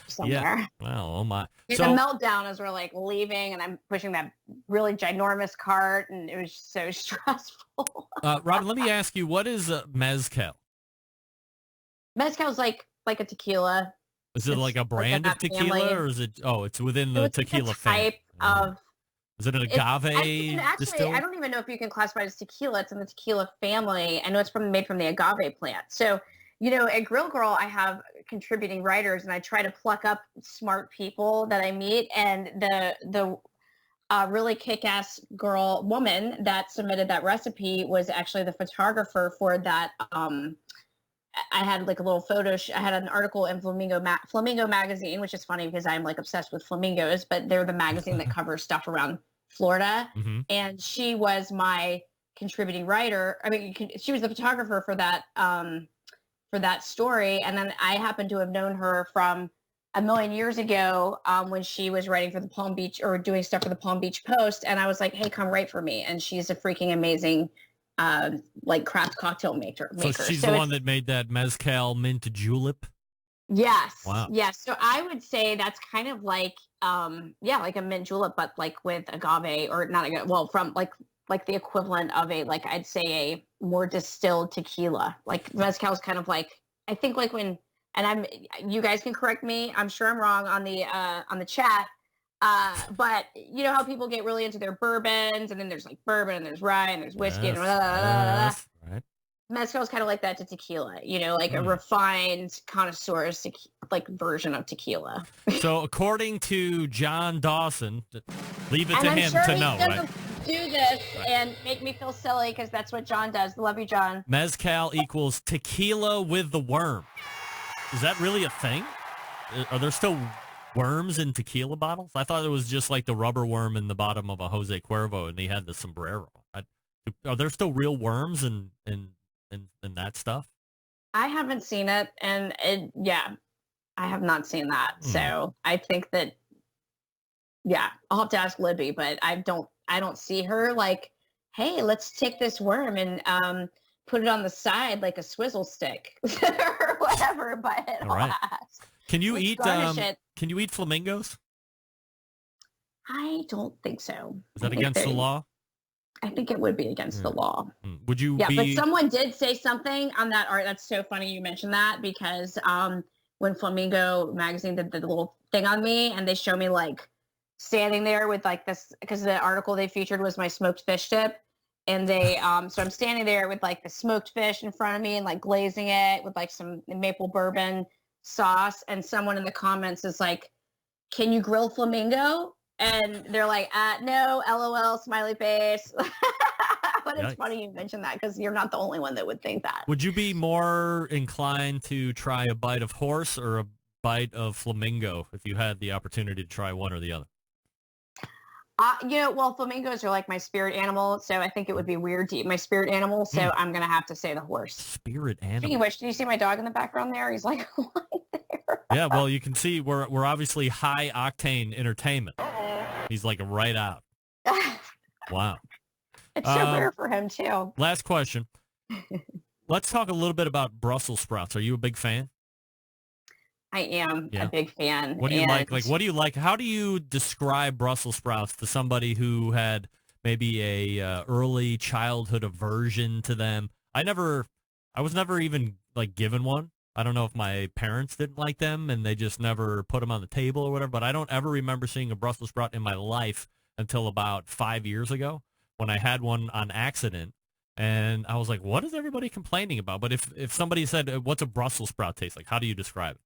somewhere. Yeah. Well, oh my. It's a meltdown as we're leaving, and I'm pushing that really ginormous cart, and it was so stressful. Robyn, let me ask you, what is mezcal? Mezcal is like a tequila. Is it like a brand of tequila, family. Or is it? Oh, it's within the tequila type of. Is it an agave? Actually, I don't even know if you can classify it as tequila. It's in the tequila family. I know it's made from the agave plant. So, at Grill Girl, I have contributing writers, and I try to pluck up smart people that I meet. And the really kick-ass woman that submitted that recipe was actually the photographer for that. I had a little photo. I had an article in Flamingo magazine, which is funny because I'm obsessed with flamingos, but they're the magazine that covers stuff around Florida. Mm-hmm. And she was my contributing writer. I mean, she was the photographer for that story. And then I happened to have known her from a million years ago when she was writing for the Palm Beach or doing stuff for the Palm Beach Post. And I was like, hey, come write for me. And she's a freaking amazing craft cocktail maker. So she's the one that made that mezcal mint julep? Yes. Wow. Yes. So I would say that's kind of like a mint julep, but with agave, or not agave, from the equivalent of I'd say a more distilled tequila. Mezcal is kind of I think when and you guys can correct me. I'm sure I'm wrong on the chat. But you know how people get really into their bourbons, and then there's like bourbon, and there's rye, and there's whiskey, and blah, blah, blah, blah. Yes, right. Mezcal is kind of like that to tequila, you know, like a refined connoisseur's like version of tequila. So according to John Dawson, leave it to I'm him sure to he's know, gonna right? do this and make me feel silly because that's what John does. Love you, John. Mezcal equals tequila with the worm. Is that really a thing? Are there still worms in tequila bottles? I thought it was just like the rubber worm in the bottom of a Jose Cuervo, and he had the sombrero. Are there still real worms in that stuff? I haven't seen it, and I have not seen that. So I think that, I'll have to ask Libby, but I don't see her like, hey, let's take this worm and put it on the side like a swizzle stick or whatever. But All right. Can you eat flamingos? I don't think so. Is that against the law? I think it would be against the law. Would you? Yeah, but someone did say something on that art. That's so funny you mentioned that because when Flamingo magazine did the little thing on me, and they show me like standing there with like this, because the article they featured was my smoked fish dip, and they so I'm standing there with like the smoked fish in front of me and like glazing it with like some maple bourbon sauce, and someone in the comments is like, "Can you grill flamingo?" And they're like, no, LOL, smiley face. But it's funny you mentioned that because you're not the only one that would think that. Would you be more inclined to try a bite of horse or a bite of flamingo if you had the opportunity to try one or the other? Well, flamingos are like my spirit animal, so I think it would be weird to eat my spirit animal, so I'm going to have to say the horse. Spirit animal. Speaking of which, do you see my dog in the background there? He's like lying there. Yeah, well, you can see we're obviously high-octane entertainment. He's like right out. Wow. It's so rare for him, too. Last question. Let's talk a little bit about Brussels sprouts. Are you a big fan? I am a big fan. What do you like? Like, what do you like? How do you describe Brussels sprouts to somebody who had maybe a early childhood aversion to them? I was never even like given one. I don't know if my parents didn't like them and they just never put them on the table or whatever, but I don't ever remember seeing a Brussels sprout in my life until about 5 years ago when I had one on accident. And I was like, what is everybody complaining about? But if somebody said, what's a Brussels sprout taste like? How do you describe it?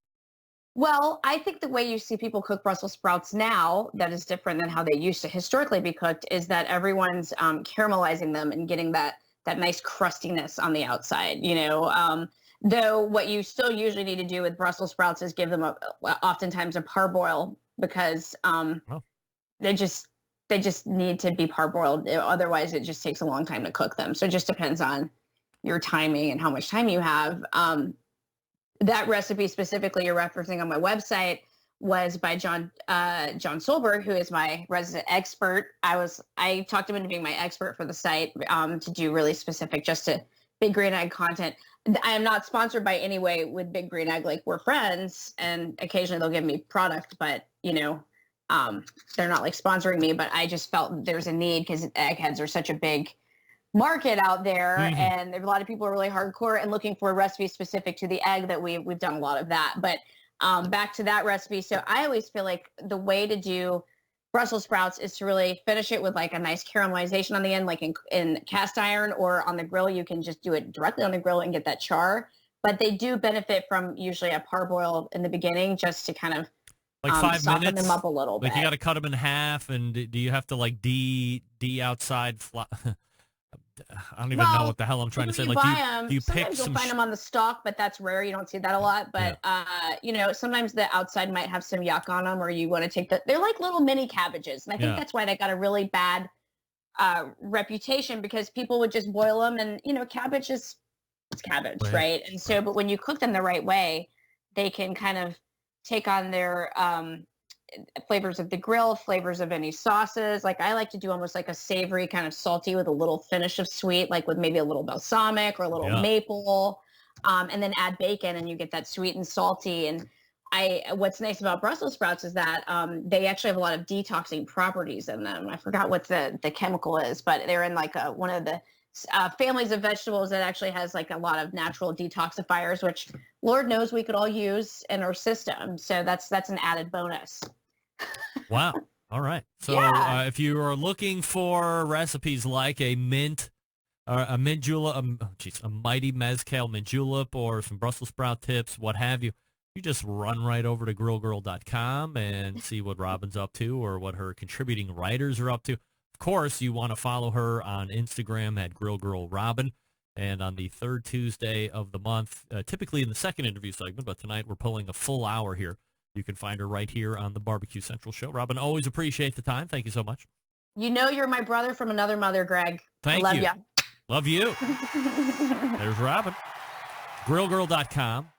Well, I think the way you see people cook Brussels sprouts now that is different than how they used to historically be cooked is that everyone's caramelizing them and getting that nice crustiness on the outside, you know. Though what you still usually need to do with Brussels sprouts is give them oftentimes a parboil because they just need to be parboiled. Otherwise, it just takes a long time to cook them. So it just depends on your timing and how much time you have. That recipe specifically you're referencing on my website was by John Solberg, who is my resident expert. I talked him into being my expert for the site to do really specific just to Big Green Egg content. I am not sponsored by any way with Big Green Egg. Like, we're friends, and occasionally they'll give me product, but you know, they're not like sponsoring me. But I just felt there's a need because eggheads are such a big market out there, and there's a lot of people are really hardcore and looking for a recipe specific to the egg. That we've done a lot of that. But back to that recipe. So I always feel like the way to do Brussels sprouts is to really finish it with like a nice caramelization on the end, like in cast iron or on the grill. You can just do it directly on the grill and get that char. But they do benefit from usually a parboil in the beginning just to kind of like 5 soften minutes? them up a little bit. Like, you got to cut them in half, and do you have to like outside? I don't even know what the hell I'm trying to say. Like, do you pick sometimes some? You'll find them on the stalk, but that's rare. You don't see that a lot. But you know, sometimes the outside might have some yuck on them, or you want to take they're like little mini cabbages, and I think that's why they got a really bad reputation, because people would just boil them, and you know, cabbage is cabbage, right? And so, but when you cook them the right way, they can kind of take on their flavors of the grill, flavors of any sauces. Like, I like to do almost like a savory kind of salty with a little finish of sweet, like with maybe a little balsamic or a little maple, and then add bacon, and you get that sweet and salty. And what's nice about Brussels sprouts is that they actually have a lot of detoxing properties in them. I forgot what the chemical is, but they're in like one of the families of vegetables that actually has like a lot of natural detoxifiers, which Lord knows we could all use in our system. So that's an added bonus. Wow. All right. So Yeah. if you are looking for recipes like a mint, a mint julep, a mighty mezcal mint julep, or some Brussels sprout tips, what have you, you just run right over to grillgirl.com and see what Robyn's up to or what her contributing writers are up to. Of course, you want to follow her on Instagram at grillgirlrobyn. And on the third Tuesday of the month, typically in the second interview segment, but tonight we're pulling a full hour here. You can find her right here on the Barbecue Central Show. Robyn, always appreciate the time. Thank you so much. You know you're my brother from another mother, Greg. Thank I love you. ya. Love you. There's Robyn. Grillgirl.com.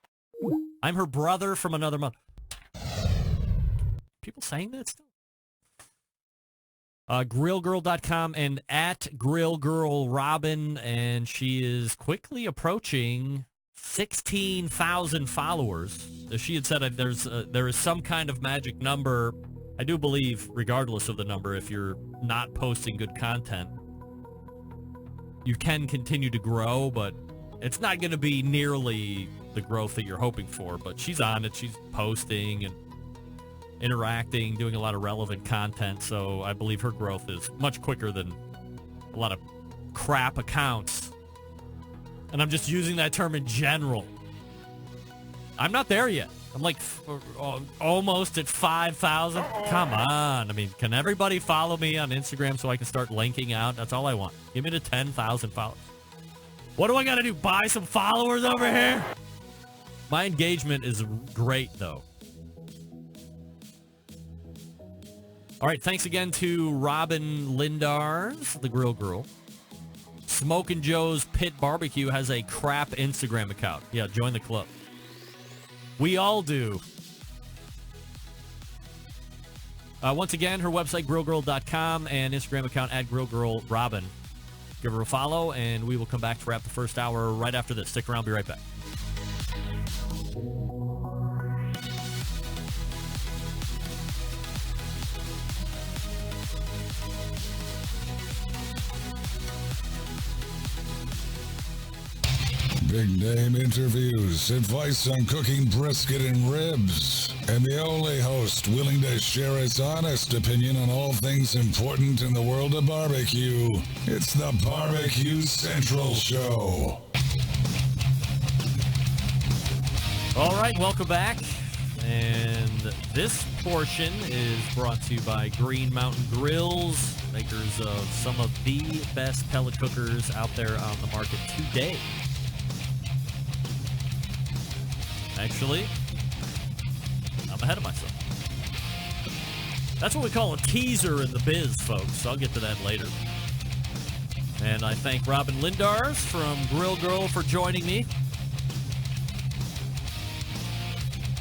I'm her brother from another mother. People saying that still? Grillgirl.com and at grillgirlrobyn, and she is quickly approaching 16,000 followers. As she had said, there is some kind of magic number. I do believe, regardless of the number, if you're not posting good content, you can continue to grow, but it's not going to be nearly the growth that you're hoping for. But she's on it. She's posting and interacting, doing a lot of relevant content. So I believe her growth is much quicker than a lot of crap accounts. And I'm just using that term in general. I'm not there yet. I'm like almost at 5,000. Come on. I mean, can everybody follow me on Instagram so I can start linking out? That's all I want. Give me to 10,000 followers. What do I got to do? Buy some followers over here? My engagement is great, though. All right, thanks again to Robyn Lindars, the Grill Girl. Smokin' Joe's Pit Barbecue has a crap Instagram account. Yeah, join the club. We all do. Once again, her website, grillgirl.com, and Instagram account at grillgirlrobyn. Give her a follow, and we will come back to wrap the first hour right after this. Stick around. Be right back. Big name interviews, advice on cooking brisket and ribs, and the only host willing to share its honest opinion on all things important in the world of barbecue. It's the Barbecue Central Show. All right, welcome back. And this portion is brought to you by Green Mountain Grills, makers of some of the best pellet cookers out there on the market today. Actually, I'm ahead of myself. That's what we call a teaser in the biz, folks. I'll get to that later. And I thank Robyn Lindars from Grill Girl for joining me.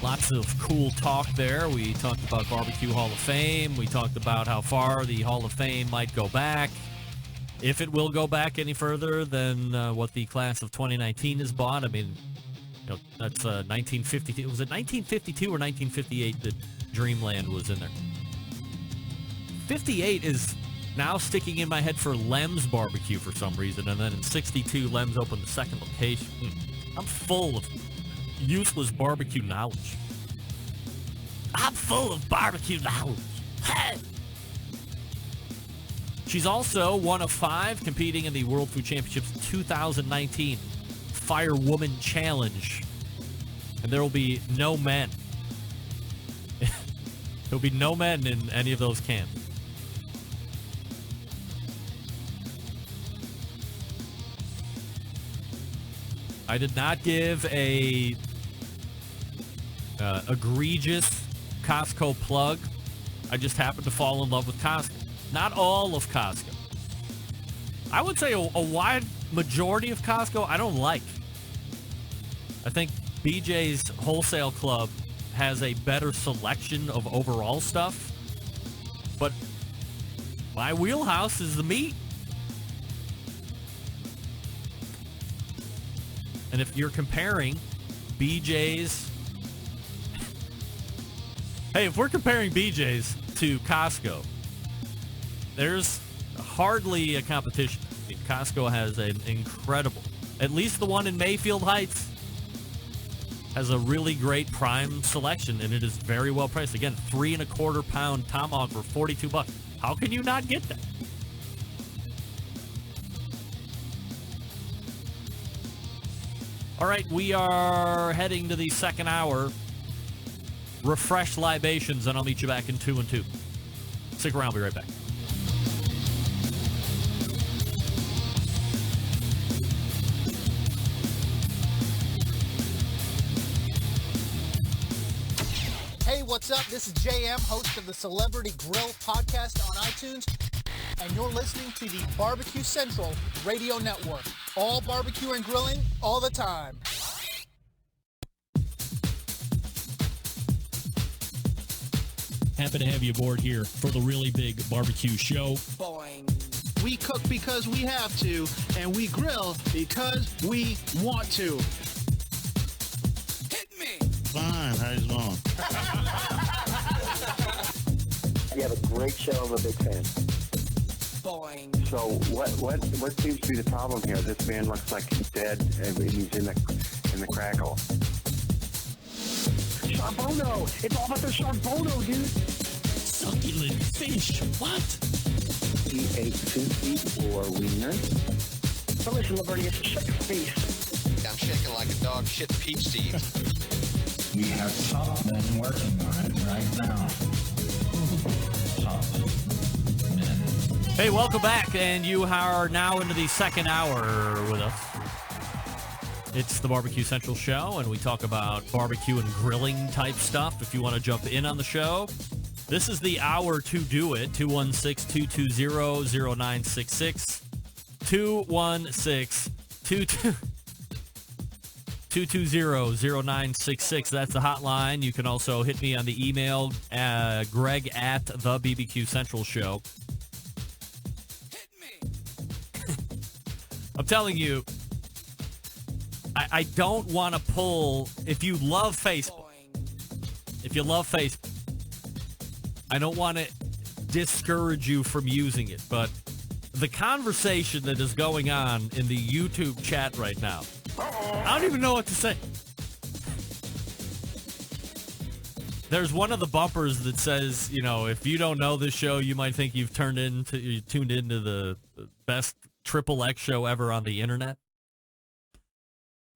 Lots of cool talk there. We talked about Barbecue Hall of Fame. We talked about how far the Hall of Fame might go back. If it will go back any further than what the class of 2019 has bought. I mean, you know, that's 1952. Was it 1952 or 1958 that Dreamland was in there? 58 is now sticking in my head for Lem's Barbecue for some reason. And then in 62, Lem's opened the second location. I'm full of useless barbecue knowledge. I'm full of barbecue knowledge. She's also one of 5 competing in the World Food Championships 2019 Firewoman Challenge. And there will be no men. There'll be no men in any of those camps. I did not give a egregious Costco plug. I just happened to fall in love with Costco. Not all of Costco. I would say a wide majority of Costco I don't like. I think BJ's Wholesale Club has a better selection of overall stuff. But my wheelhouse is the meat. And if you're comparing BJ's... Hey, if we're comparing BJ's to Costco, there's hardly a competition. I mean, Costco has an incredible, at least the one in Mayfield Heights, has a really great prime selection, and it is very well priced. Again, 3 1/4 pound tomahawk for $42. How can you not get that? All right, we are heading to the second hour. Refresh libations, and I'll meet you back in 2 and 2. Stick around. I'll be right back. Hey, what's up? This is JM, host of the Celebrity Grill podcast on iTunes, and you're listening to the Barbecue Central Radio Network. All barbecue and grilling, all the time. Happy to have you aboard here for the really big barbecue show. Boing. We cook because we have to, and we grill because we want to. Hit me! Fine, how's it going? You have a great show. I'm a big fan. Boing. So what seems to be the problem here? This man looks like he's dead and he's in the crackle. Charbono! It's all about the Charbono, dude! Succulent fish, what? He ate 2 feet or wiener. But listen, Lavernius, shut your face. I'm shaking like a dog shit peach seeds. We have top men working on it right now. Top men. Hey, welcome back, and you are now into the second hour with us. It's the Barbecue Central Show, and we talk about barbecue and grilling type stuff. If you want to jump in on the show, this is the hour to do it. 216-220-0966. 220-0966. That's the hotline. You can also hit me on the email, Greg at the BBQ Central Show. Hit me! I'm telling you, I don't want to pull, if you love Facebook, I don't want to discourage you from using it, but the conversation that is going on in the YouTube chat right now, I don't even know what to say. There's one of the bumpers that says, you know, if you don't know this show, you might think you tuned into the best XXX show ever on the internet.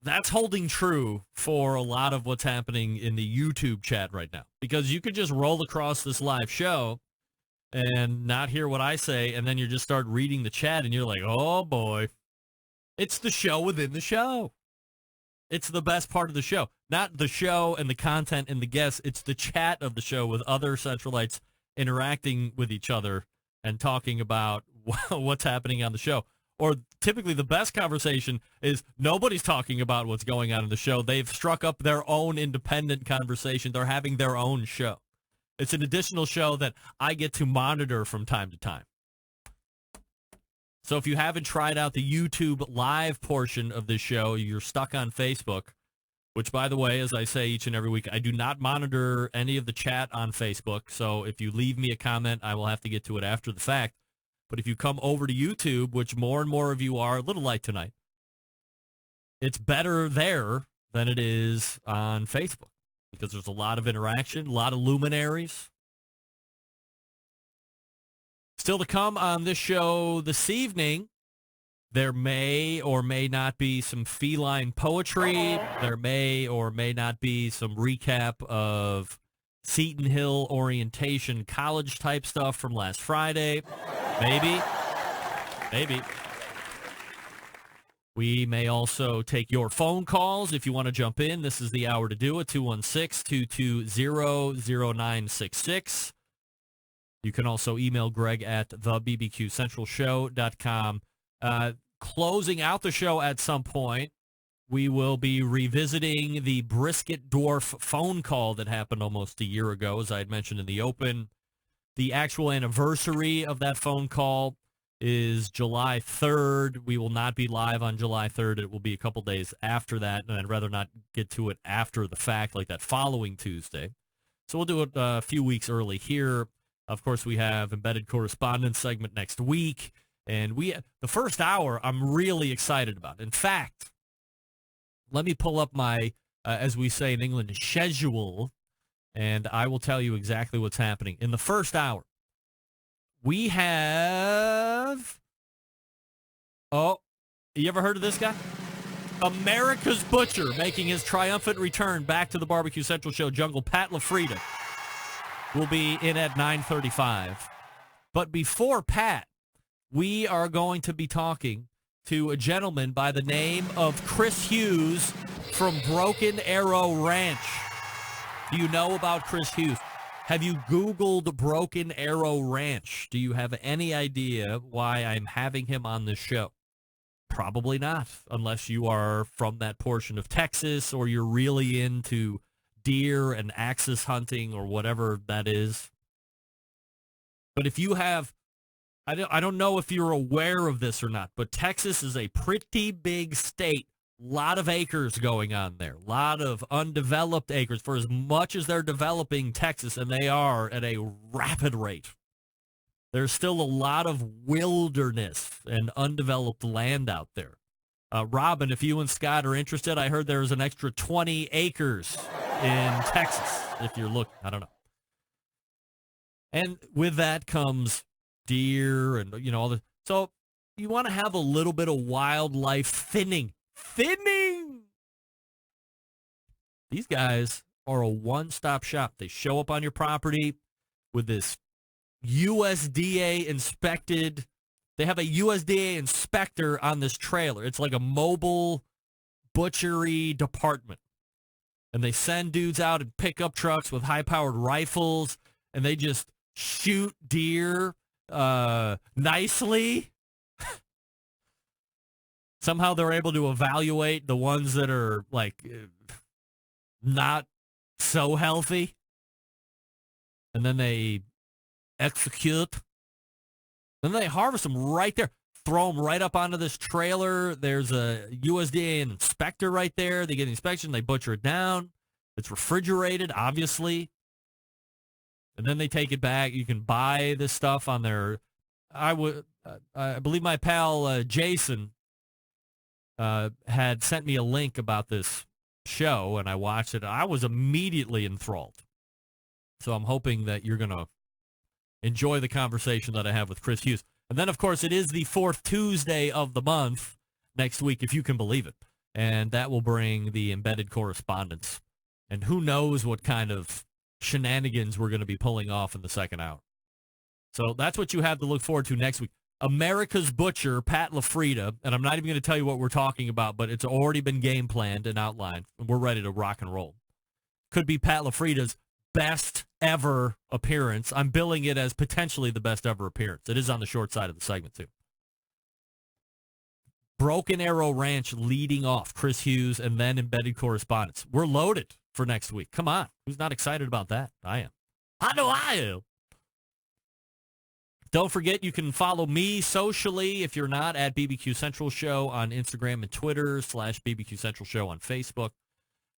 That's holding true for a lot of what's happening in the YouTube chat right now, because you could just roll across this live show and not hear what I say, and then you just start reading the chat, and you're like, oh, boy. It's the show within the show. It's the best part of the show. Not the show and the content and the guests. It's the chat of the show with other Centralites interacting with each other and talking about what's happening on the show. Or typically the best conversation is nobody's talking about what's going on in the show. They've struck up their own independent conversation. They're having their own show. It's an additional show that I get to monitor from time to time. So if you haven't tried out the YouTube live portion of this show, you're stuck on Facebook, which, by the way, as I say each and every week, I do not monitor any of the chat on Facebook. So if you leave me a comment, I will have to get to it after the fact. But if you come over to YouTube, which more and more of you are, a little light tonight, it's better there than it is on Facebook because there's a lot of interaction, a lot of luminaries. Still to come on this show this evening, there may or may not be some feline poetry. There may or may not be some recap of Seton Hill orientation college type stuff from last Friday. Maybe. We may also take your phone calls if you want to jump in. This is the hour to do it, 216-220-0966. You can also email Greg at thebbqcentralshow.com. Closing out the show at some point, we will be revisiting the Brisket Dwarf phone call that happened almost a year ago, as I had mentioned in the open. The actual anniversary of that phone call is July 3rd. We will not be live on July 3rd. It will be a couple days after that, and I'd rather not get to it after the fact, like that following Tuesday. So we'll do it a few weeks early here. Of course, we have Embedded Correspondence segment next week, And the first hour, I'm really excited about. In fact, let me pull up my, as we say in England, schedule, and I will tell you exactly what's happening. In the first hour, we have, you ever heard of this guy? America's Butcher making his triumphant return back to the Barbecue Central show. Jungle Pat LaFrida will be in at 9:35. But before Pat, we are going to be talking to a gentleman by the name of Chris Hughes from Broken Arrow Ranch. Do you know about Chris Hughes? Have you Googled Broken Arrow Ranch? Do you have any idea why I'm having him on this show? Probably not, unless you are from that portion of Texas or you're really into deer and axis hunting or whatever that is. But if you have, I don't know if you're aware of this or not, but Texas is a pretty big state. Lot of acres going on there. A lot of undeveloped acres for as much as they're developing Texas, and they are at a rapid rate. There's still a lot of wilderness and undeveloped land out there. Robyn, if you and Scott are interested, I heard there's an extra 20 acres in Texas, if you're looking. I don't know. And with that comes deer and, all the... So you want to have a little bit of wildlife thinning. These guys are a one-stop shop. They show up on your property with this USDA inspected. They have a USDA inspector on this trailer. It's like a mobile butchery department. And they send dudes out in pickup trucks with high-powered rifles, and they just shoot deer nicely. Somehow they're able to evaluate the ones that are, not so healthy. And then they execute. Then they harvest them right there. Throw them right up onto this trailer. There's a USDA inspector right there. They get an inspection. They butcher it down. It's refrigerated, obviously. And then they take it back. You can buy this stuff on their... I believe my pal Jason had sent me a link about this show, and I watched it. I was immediately enthralled. So I'm hoping that you're going to enjoy the conversation that I have with Chris Hughes. And then, of course, it is the fourth Tuesday of the month next week, if you can believe it. And that will bring the embedded correspondence. And who knows what kind of shenanigans we're going to be pulling off in the second hour. So that's what you have to look forward to next week. America's Butcher, Pat LaFrida, and I'm not even going to tell you what we're talking about, but it's already been game planned and outlined, and we're ready to rock and roll. Could be Pat LaFrida's best ever appearance. I'm billing it as potentially the best ever appearance. It is on the short side of the segment, too. Broken Arrow Ranch leading off, Chris Hughes, and then embedded correspondence. We're loaded for next week. Come on. Who's not excited about that? I am. I know I am. Don't forget, you can follow me socially, if you're not, at BBQ Central Show on Instagram and Twitter, /BBQ Central Show on Facebook.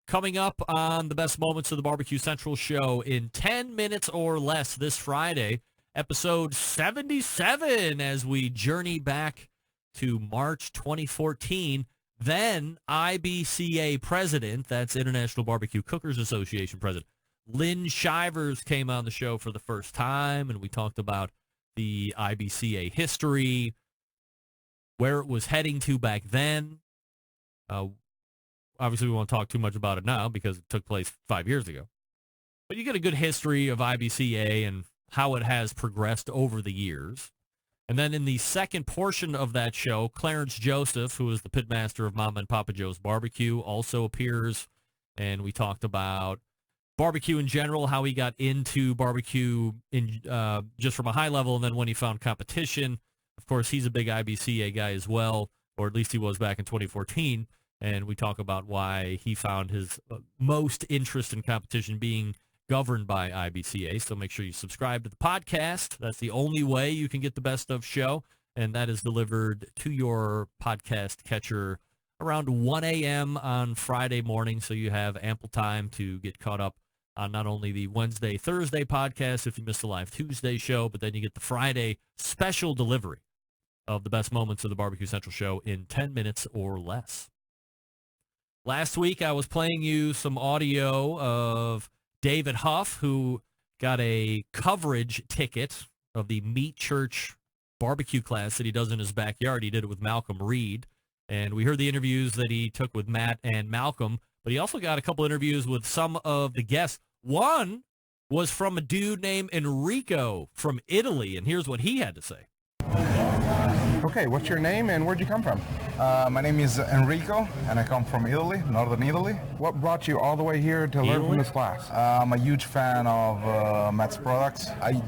Coming up on the best moments of the Barbecue Central Show in 10 minutes or less this Friday, episode 77, as we journey back to March 2014. Then IBCA president, that's International Barbecue Cookers Association president, Lynn Shivers came on the show for the first time, and we talked about the IBCA history, where it was heading to back then. Obviously, we won't talk too much about it now because it took place 5 years ago. But you get a good history of IBCA and how it has progressed over the years. And then in the second portion of that show, Clarence Joseph, who is the pitmaster of Mama and Papa Joe's Barbecue, also appears. And we talked about barbecue in general, how he got into barbecue in just from a high level, and then when he found competition. Of course, he's a big IBCA guy as well, or at least he was back in 2014. And we talk about why he found his most interest in competition being governed by IBCA. So make sure you subscribe to the podcast. That's the only way you can get the best of show. And that is delivered to your podcast catcher around 1 a.m. on Friday morning. So you have ample time to get caught up on not only the Wednesday, Thursday podcast if you missed the live Tuesday show, but then you get the Friday special delivery. of the best moments of the Barbecue Central show in 10 minutes or less. Last week, I was playing you some audio of David Huff, who got a coverage ticket of the Meat Church barbecue class that he does in his backyard. He did it with Malcolm Reed, and we heard the interviews that he took with Matt and Malcolm, but he also got a couple interviews with some of the guests. One was from a dude named Enrico from Italy, and here's what he had to say. Okay, what's your name and where'd you come from? My name is Enrico, and I come from Italy, northern Italy. What brought you all the way here to learn from this class? I'm a huge fan of Matt's products. I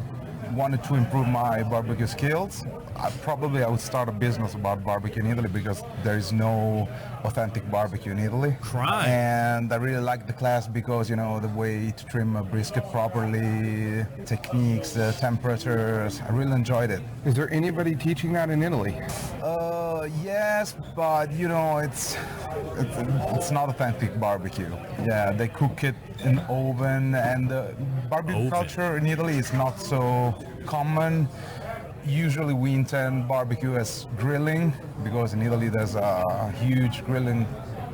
wanted to improve my barbecue skills. I would start a business about barbecue in Italy because there is no authentic barbecue in Italy. Crime. And I really liked the class because, the way to trim a brisket properly, techniques, the temperatures, I really enjoyed it. Is there anybody teaching that in Italy? Yes, but it's not authentic barbecue. Yeah, they cook it in oven, and the barbecue culture in Italy is not so common. Usually we intend barbecue as grilling because in Italy there's a huge grilling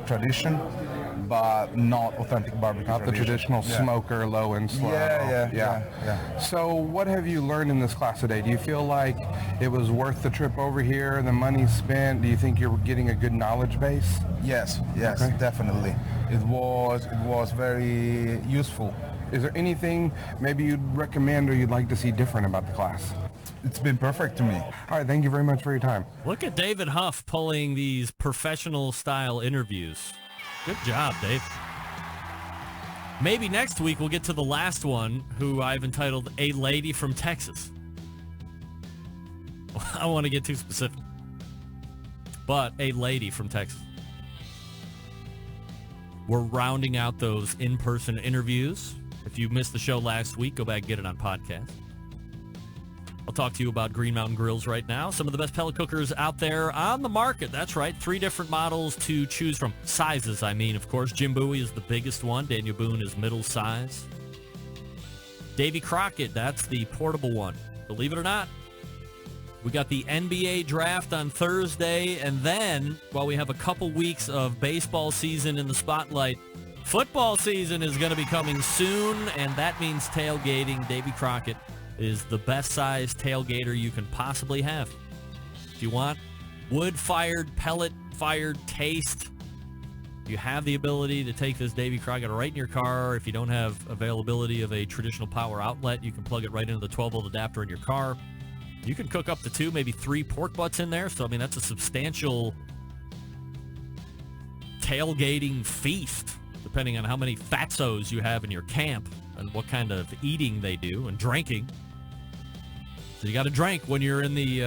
tradition, but not authentic barbecue. Not the traditional smoker, low and slow. Yeah. So what have you learned in this class today? Do you feel like it was worth the trip over here, the money spent? Do you think you're getting a good knowledge base? Yes, okay. Definitely. It was very useful. Is there anything maybe you'd recommend or you'd like to see different about the class? It's been perfect to me. All right, thank you very much for your time. Look at David Huff pulling these professional-style interviews. Good job, Dave. Maybe next week we'll get to the last one, who I've entitled A Lady from Texas. I don't want to get too specific, but a lady from Texas. We're rounding out those in-person interviews. If you missed the show last week, go back and get it on podcast. I'll talk to you about Green Mountain Grills right now. Some of the best pellet cookers out there on the market. That's right. 3 different models to choose from. Sizes, of course. Jim Bowie is the biggest one. Daniel Boone is middle size. Davy Crockett, that's the portable one. Believe it or not, we got the NBA draft on Thursday, and then, while we have a couple weeks of baseball season in the spotlight, football season is going to be coming soon, and that means tailgating. Davy Crockett is the best size tailgater you can possibly have. If you want wood-fired, pellet-fired taste, you have the ability to take this Davy Crockett right in your car. If you don't have availability of a traditional power outlet, you can plug it right into the 12-volt adapter in your car. You can cook up to 2, maybe 3 pork butts in there. So, that's a substantial tailgating feast, depending on how many fatzos you have in your camp and what kind of eating they do and drinking. So you got to drink when you're in the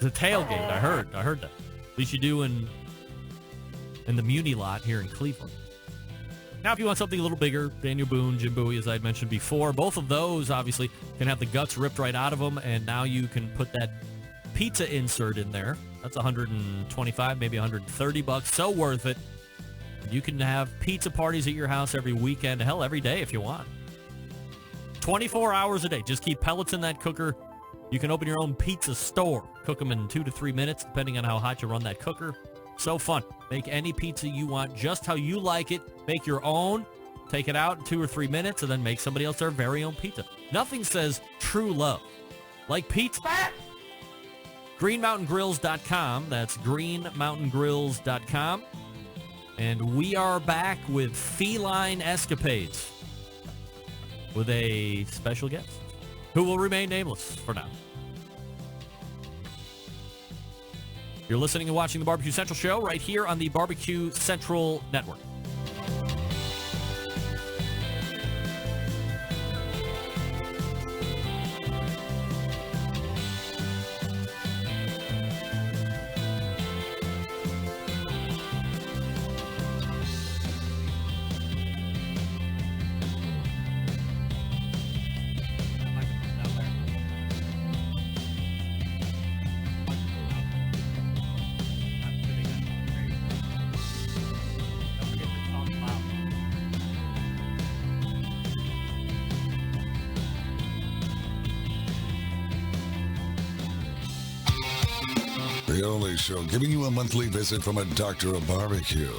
tailgate. I heard that. At least you do in the Muni lot here in Cleveland. Now, if you want something a little bigger, Daniel Boone, Jim Bowie, as I'd mentioned before, both of those obviously can have the guts ripped right out of them, and now you can put that pizza insert in there. That's $125, maybe $130. So worth it. You can have pizza parties at your house every weekend, hell, every day if you want. 24 hours a day. Just keep pellets in that cooker. You can open your own pizza store. Cook them in 2 to 3 minutes, depending on how hot you run that cooker. So fun. Make any pizza you want, just how you like it. Make your own. Take it out in 2 or 3 minutes, and then make somebody else their very own pizza. Nothing says true love like pizza. GreenMountainGrills.com. That's GreenMountainGrills.com. And we are back with Feline Escapades with a special guest who will remain nameless for now. You're listening and watching the Barbecue Central Show right here on the Barbecue Central Network. The only show giving you a monthly visit from a doctor of barbecue.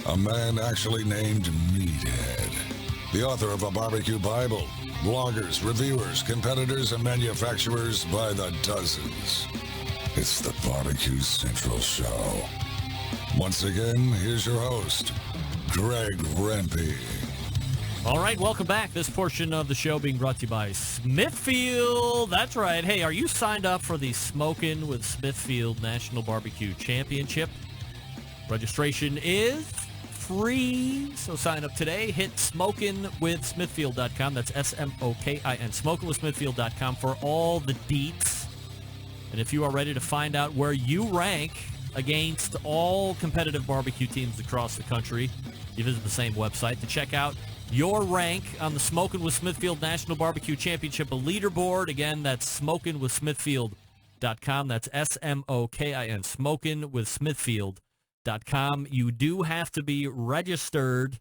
A man actually named Meathead. The author of a barbecue Bible. Bloggers, reviewers, competitors, and manufacturers by the dozens. It's the Barbecue Central Show. Once again, here's your host, Greg Rempe. All right, welcome back. This portion of the show being brought to you by Smithfield. That's right. Hey, are you signed up for the Smokin' with Smithfield National Barbecue Championship? Registration is free, so sign up today. Hit smokinwithsmithfield.com. That's S-M-O-K-I-N, smokinwithsmithfield.com for all the deets. And if you are ready to find out where you rank against all competitive barbecue teams across the country, you visit the same website to check out your rank on the Smokin' with Smithfield National Barbecue Championship leaderboard. Again, that's smokinwithsmithfield.com. That's S-M-O-K-I-N, smokinwithsmithfield.com. You do have to be registered.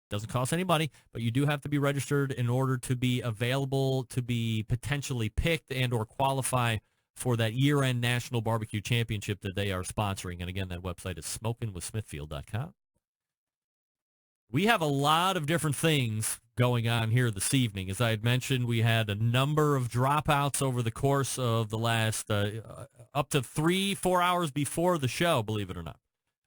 Doesn't cost any money, but you do have to be registered in order to be available to be potentially picked and or qualify for that year-end National Barbecue Championship that they are sponsoring. And again, that website is smokinwithsmithfield.com. We have a lot of different things going on here this evening. As I had mentioned, we had a number of dropouts over the course of the last up to 3-4 hours before the show, believe it or not.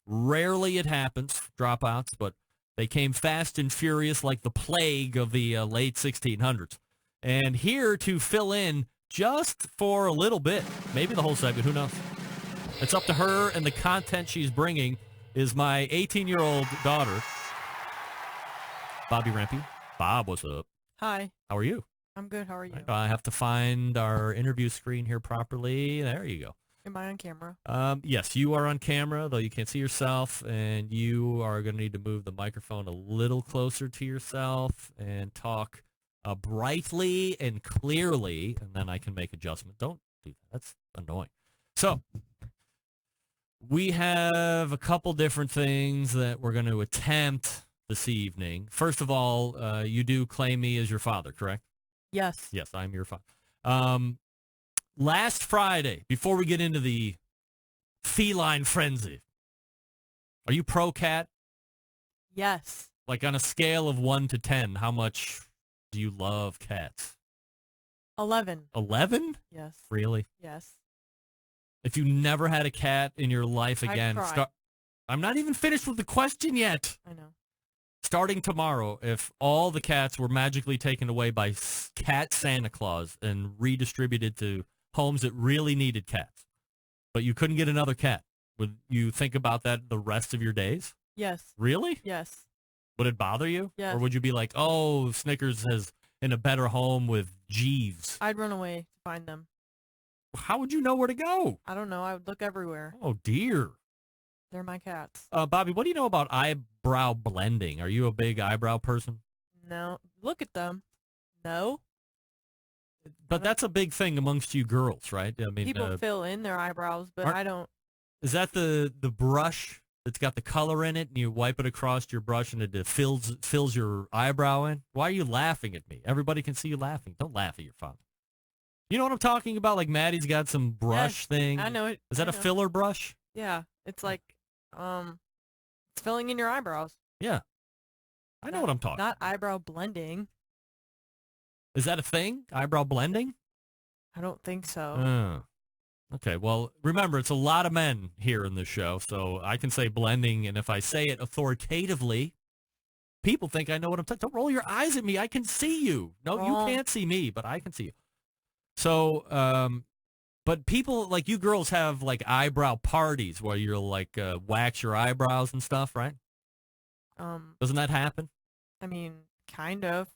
Rarely it happens, dropouts, but they came fast and furious like the plague of the late 1600s. And here to fill in just for a little bit, maybe the whole segment, who knows? It's up to her, and the content she's bringing is my 18-year-old daughter, Bobby Rempe. Bob, what's up? Hi. How are you? I'm good. How are you? I have to find our interview screen here properly. There you go. Am I on camera? Yes, you are on camera, though you can't see yourself, and you are going to need to move the microphone a little closer to yourself and talk brightly and clearly, and then I can make adjustment. Don't do that. That's annoying. So we have a couple different things that we're going to attempt this evening. First of all, you do claim me as your father, correct? Yes. Yes, I'm your father. Last Friday, before we get into the feline frenzy, are you pro cat? Yes. Like on a scale of 1 to 10, how much do you love cats? 11. 11? Yes. Really? Yes. If you never had a cat in your life again, I'm not even finished with the question yet. I know. Starting tomorrow, if all the cats were magically taken away by Cat Santa Claus and redistributed to homes that really needed cats, but you couldn't get another cat, would you think about that the rest of your days? Yes. Really? Yes. Would it bother you? Yes. Or would you be like, oh, Snickers is in a better home with Jeeves? I'd run away to find them. How would you know where to go? I don't know. I would look everywhere. Oh, dear. They're my cats. Bobby, what do you know about eyebrow blending? Are you a big eyebrow person? No. Look at them. No. But that's a big thing amongst you girls, right? I mean, people fill in their eyebrows, but I don't. Is that the brush that's got the color in it, and you wipe it across your brush, and it fills your eyebrow in? Why are you laughing at me? Everybody can see you laughing. Don't laugh at your father. You know what I'm talking about? Like Maddie's got some brush thing. I know it. Is that a filler brush? Yeah. It's like, it's filling in your eyebrows. Yeah. I know what I'm talking. Not eyebrow blending. Is that a thing? Eyebrow blending? I don't think so. Okay, well, remember, it's a lot of men here in this show, so I can say blending, and if I say it authoritatively, people think I know what I'm talking. Don't roll your eyes at me. I can see you. No, you can't see me, but I can see you. So, but people, like you girls have, like, eyebrow parties where you'll, like, wax your eyebrows and stuff, right? Doesn't that happen? I mean, kind of.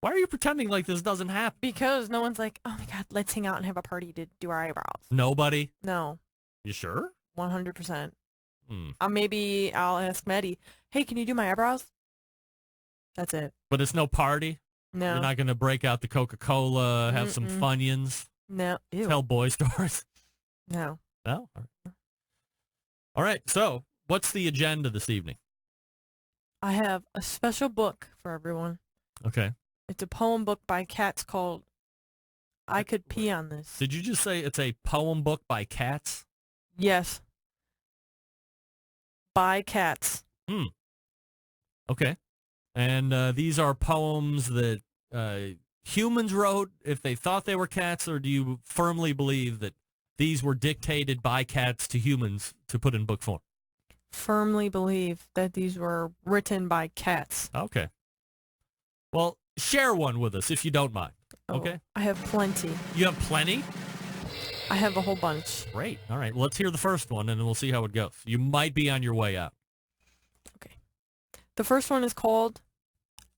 Why are you pretending like this doesn't happen? Because no one's like, oh my God, let's hang out and have a party to do our eyebrows. Nobody? No. You sure? 100%. Hmm. Maybe I'll ask Maddie, hey, can you do my eyebrows? That's it. But it's no party? No. You're not going to break out the Coca-Cola, have some Funyuns? No. Ew. Tell boy stories? No. No? All right, so what's the agenda this evening? I have a special book for everyone. Okay. It's a poem book by cats called I Could Pee on This. Did you just say it's a poem book by cats? Yes. By cats. Okay. And these are poems that humans wrote if they thought they were cats, or do you firmly believe that these were dictated by cats to humans to put in book form? Firmly believe that these were written by cats. Okay. Well, share one with us if you don't mind. Okay. I have plenty. You have plenty? I have a whole bunch. Great. All right. Well, let's hear the first one, and then we'll see how it goes. You might be on your way out. The first one is called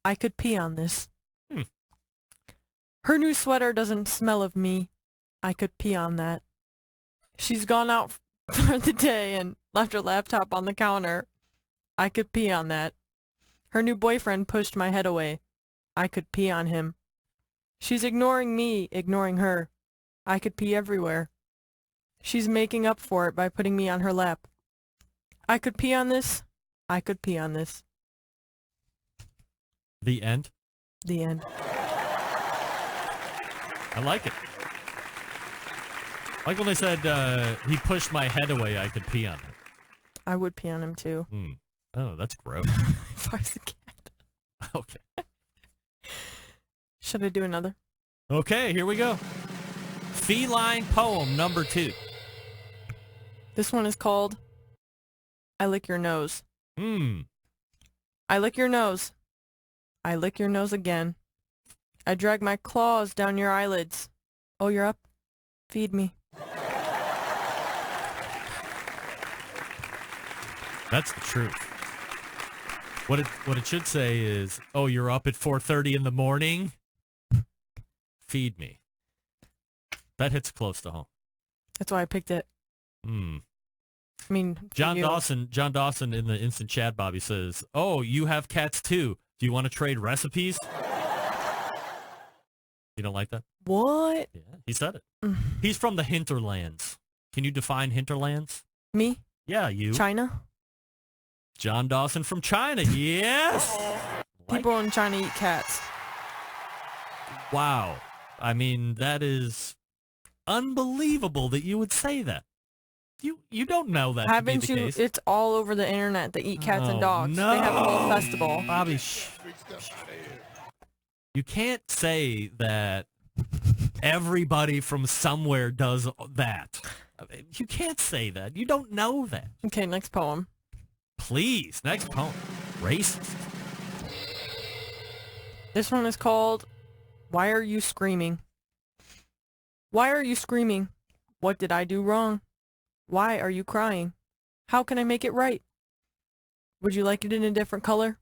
I Could Pee on This. Her new sweater doesn't smell of me. I could pee on that. She's gone out for the day and left her laptop on the counter. I could pee on that. Her new boyfriend pushed my head away. I could pee on him. She's ignoring me, ignoring her. I could pee everywhere. She's making up for it by putting me on her lap. I could pee on this. I could pee on this. The end? The end. I like it. Like when they said he pushed my head away, I could pee on him. I would pee on him too. Oh, that's gross. If I was a cat. Okay. Should I do another? Okay, here we go. Feline poem number 2. This one is called I Lick Your Nose. I lick your nose. I lick your nose again. I drag my claws down your eyelids. Oh, you're up? Feed me. That's the truth. What it should say is, oh, you're up at 4:30 in the morning? Feed me. That hits close to home. That's why I picked it. I mean, John you. Dawson in the instant chat, Bobby says, oh, you have cats too. Do you want to trade recipes? You don't like that? What? Yeah, he said it. He's from the hinterlands. Can you define hinterlands? Me? Yeah, you. China? John Dawson from China. Yes. People in China eat cats. Wow. I mean, that is unbelievable that you would say that. You don't know that Haven't to be the case. It's all over the internet. They eat cats and Oh, dogs. no. They have a whole festival. Bobby, you can't say that everybody from somewhere does that. I mean, you can't say that. You don't know that. Okay, next poem. Please, next poem. Racist. This one is called Why Are You Screaming? Why are you screaming? What did I do wrong? Why are you crying? How can I make it right? Would you like it in a different color?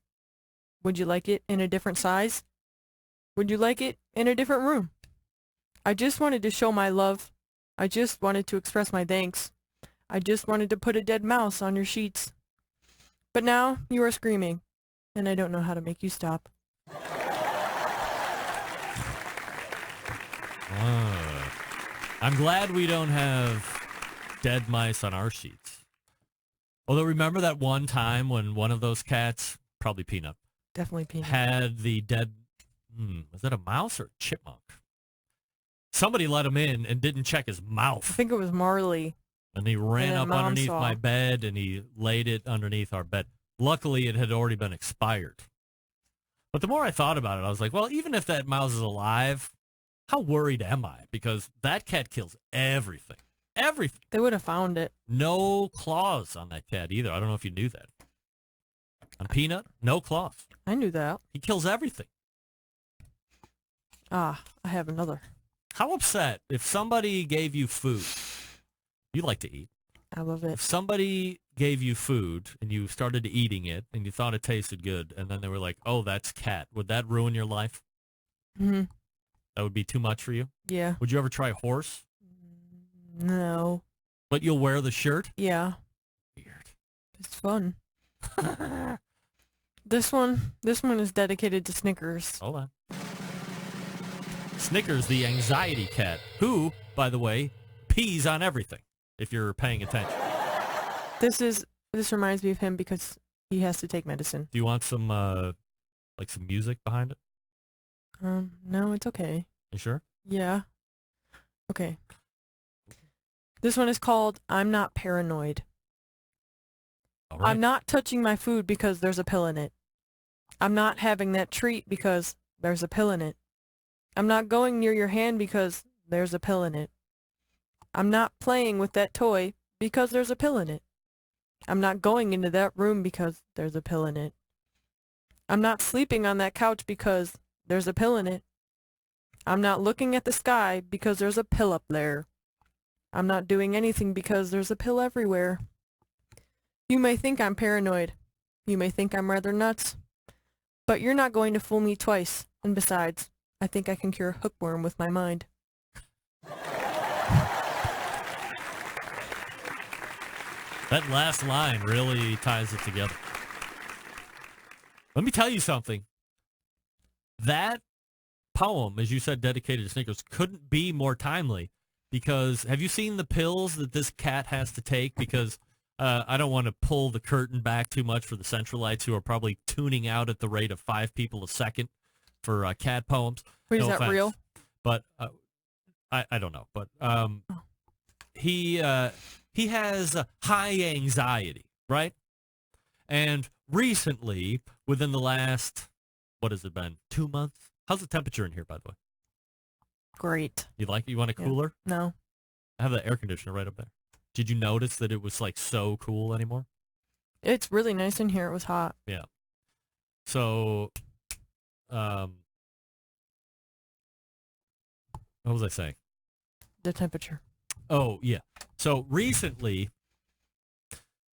Would you like it in a different size? Would you like it in a different room? I just wanted to show my love. I just wanted to express my thanks. I just wanted to put a dead mouse on your sheets. But now you are screaming, and I don't know how to make you stop. I'm glad we don't have dead mice on our sheets. Although remember that one time when one of those cats, probably Peanut, Definitely Peanut. had the dead, was it a mouse or a chipmunk? Somebody let him in and didn't check his mouth. I think it was Marley. And he ran then up Mom underneath saw. my bed and he laid it underneath our bed. Luckily, it had already been expired. But the more I thought about it, I was like, well, even if that mouse is alive, how worried am I? Because that cat kills everything. Everything. They would have found it. No claws on that cat either. I don't know if you knew that. On Peanut, no claws. I knew that. He kills everything. Ah, I have another. How upset if somebody gave you food? You like to eat. I love it. If somebody gave you food and you started eating it and you thought it tasted good and then they were like, oh, that's cat. Would that ruin your life? Mm-hmm. That would be too much for you? Yeah. Would you ever try horse? No. But you'll wear the shirt? Yeah. Weird. It's fun. This one is dedicated to Snickers. Hold on. Snickers, the anxiety cat, who, by the way, pees on everything, if you're paying attention. This reminds me of him because he has to take medicine. Do you want some, like some music behind it? No, it's okay. You sure? Yeah. Okay. This one is called I'm Not Paranoid. All right. I'm not touching my food because there's a pill in it. I'm not having that treat because there's a pill in it. I'm not going near your hand because there's a pill in it. I'm not playing with that toy because there's a pill in it. I'm not going into that room because there's a pill in it. I'm not sleeping on that couch because there's a pill in it. I'm not looking at the sky because there's a pill up there. I'm not doing anything because there's a pill everywhere. You may think I'm paranoid. You may think I'm rather nuts. But you're not going to fool me twice. And besides, I think I can cure hookworm with my mind. That last line really ties it together. Let me tell you something. That poem, as you said, dedicated to Snickers, couldn't be more timely because have you seen the pills that this cat has to take? Because I don't want to pull the curtain back too much for the Centralites who are probably tuning out at the rate of 5 people a second for cat poems. Wait, No is that offense. real? But I don't know. But he has high anxiety, right? And recently, within the last, what has it been, 2 months? How's the temperature in here, by the way? Great. You like it? You want a cooler? No. I have the air conditioner right up there. Did you notice that it was like so cool anymore? It's really nice in here. It was hot. Yeah. So, what was I saying? The temperature. Oh, yeah. So recently,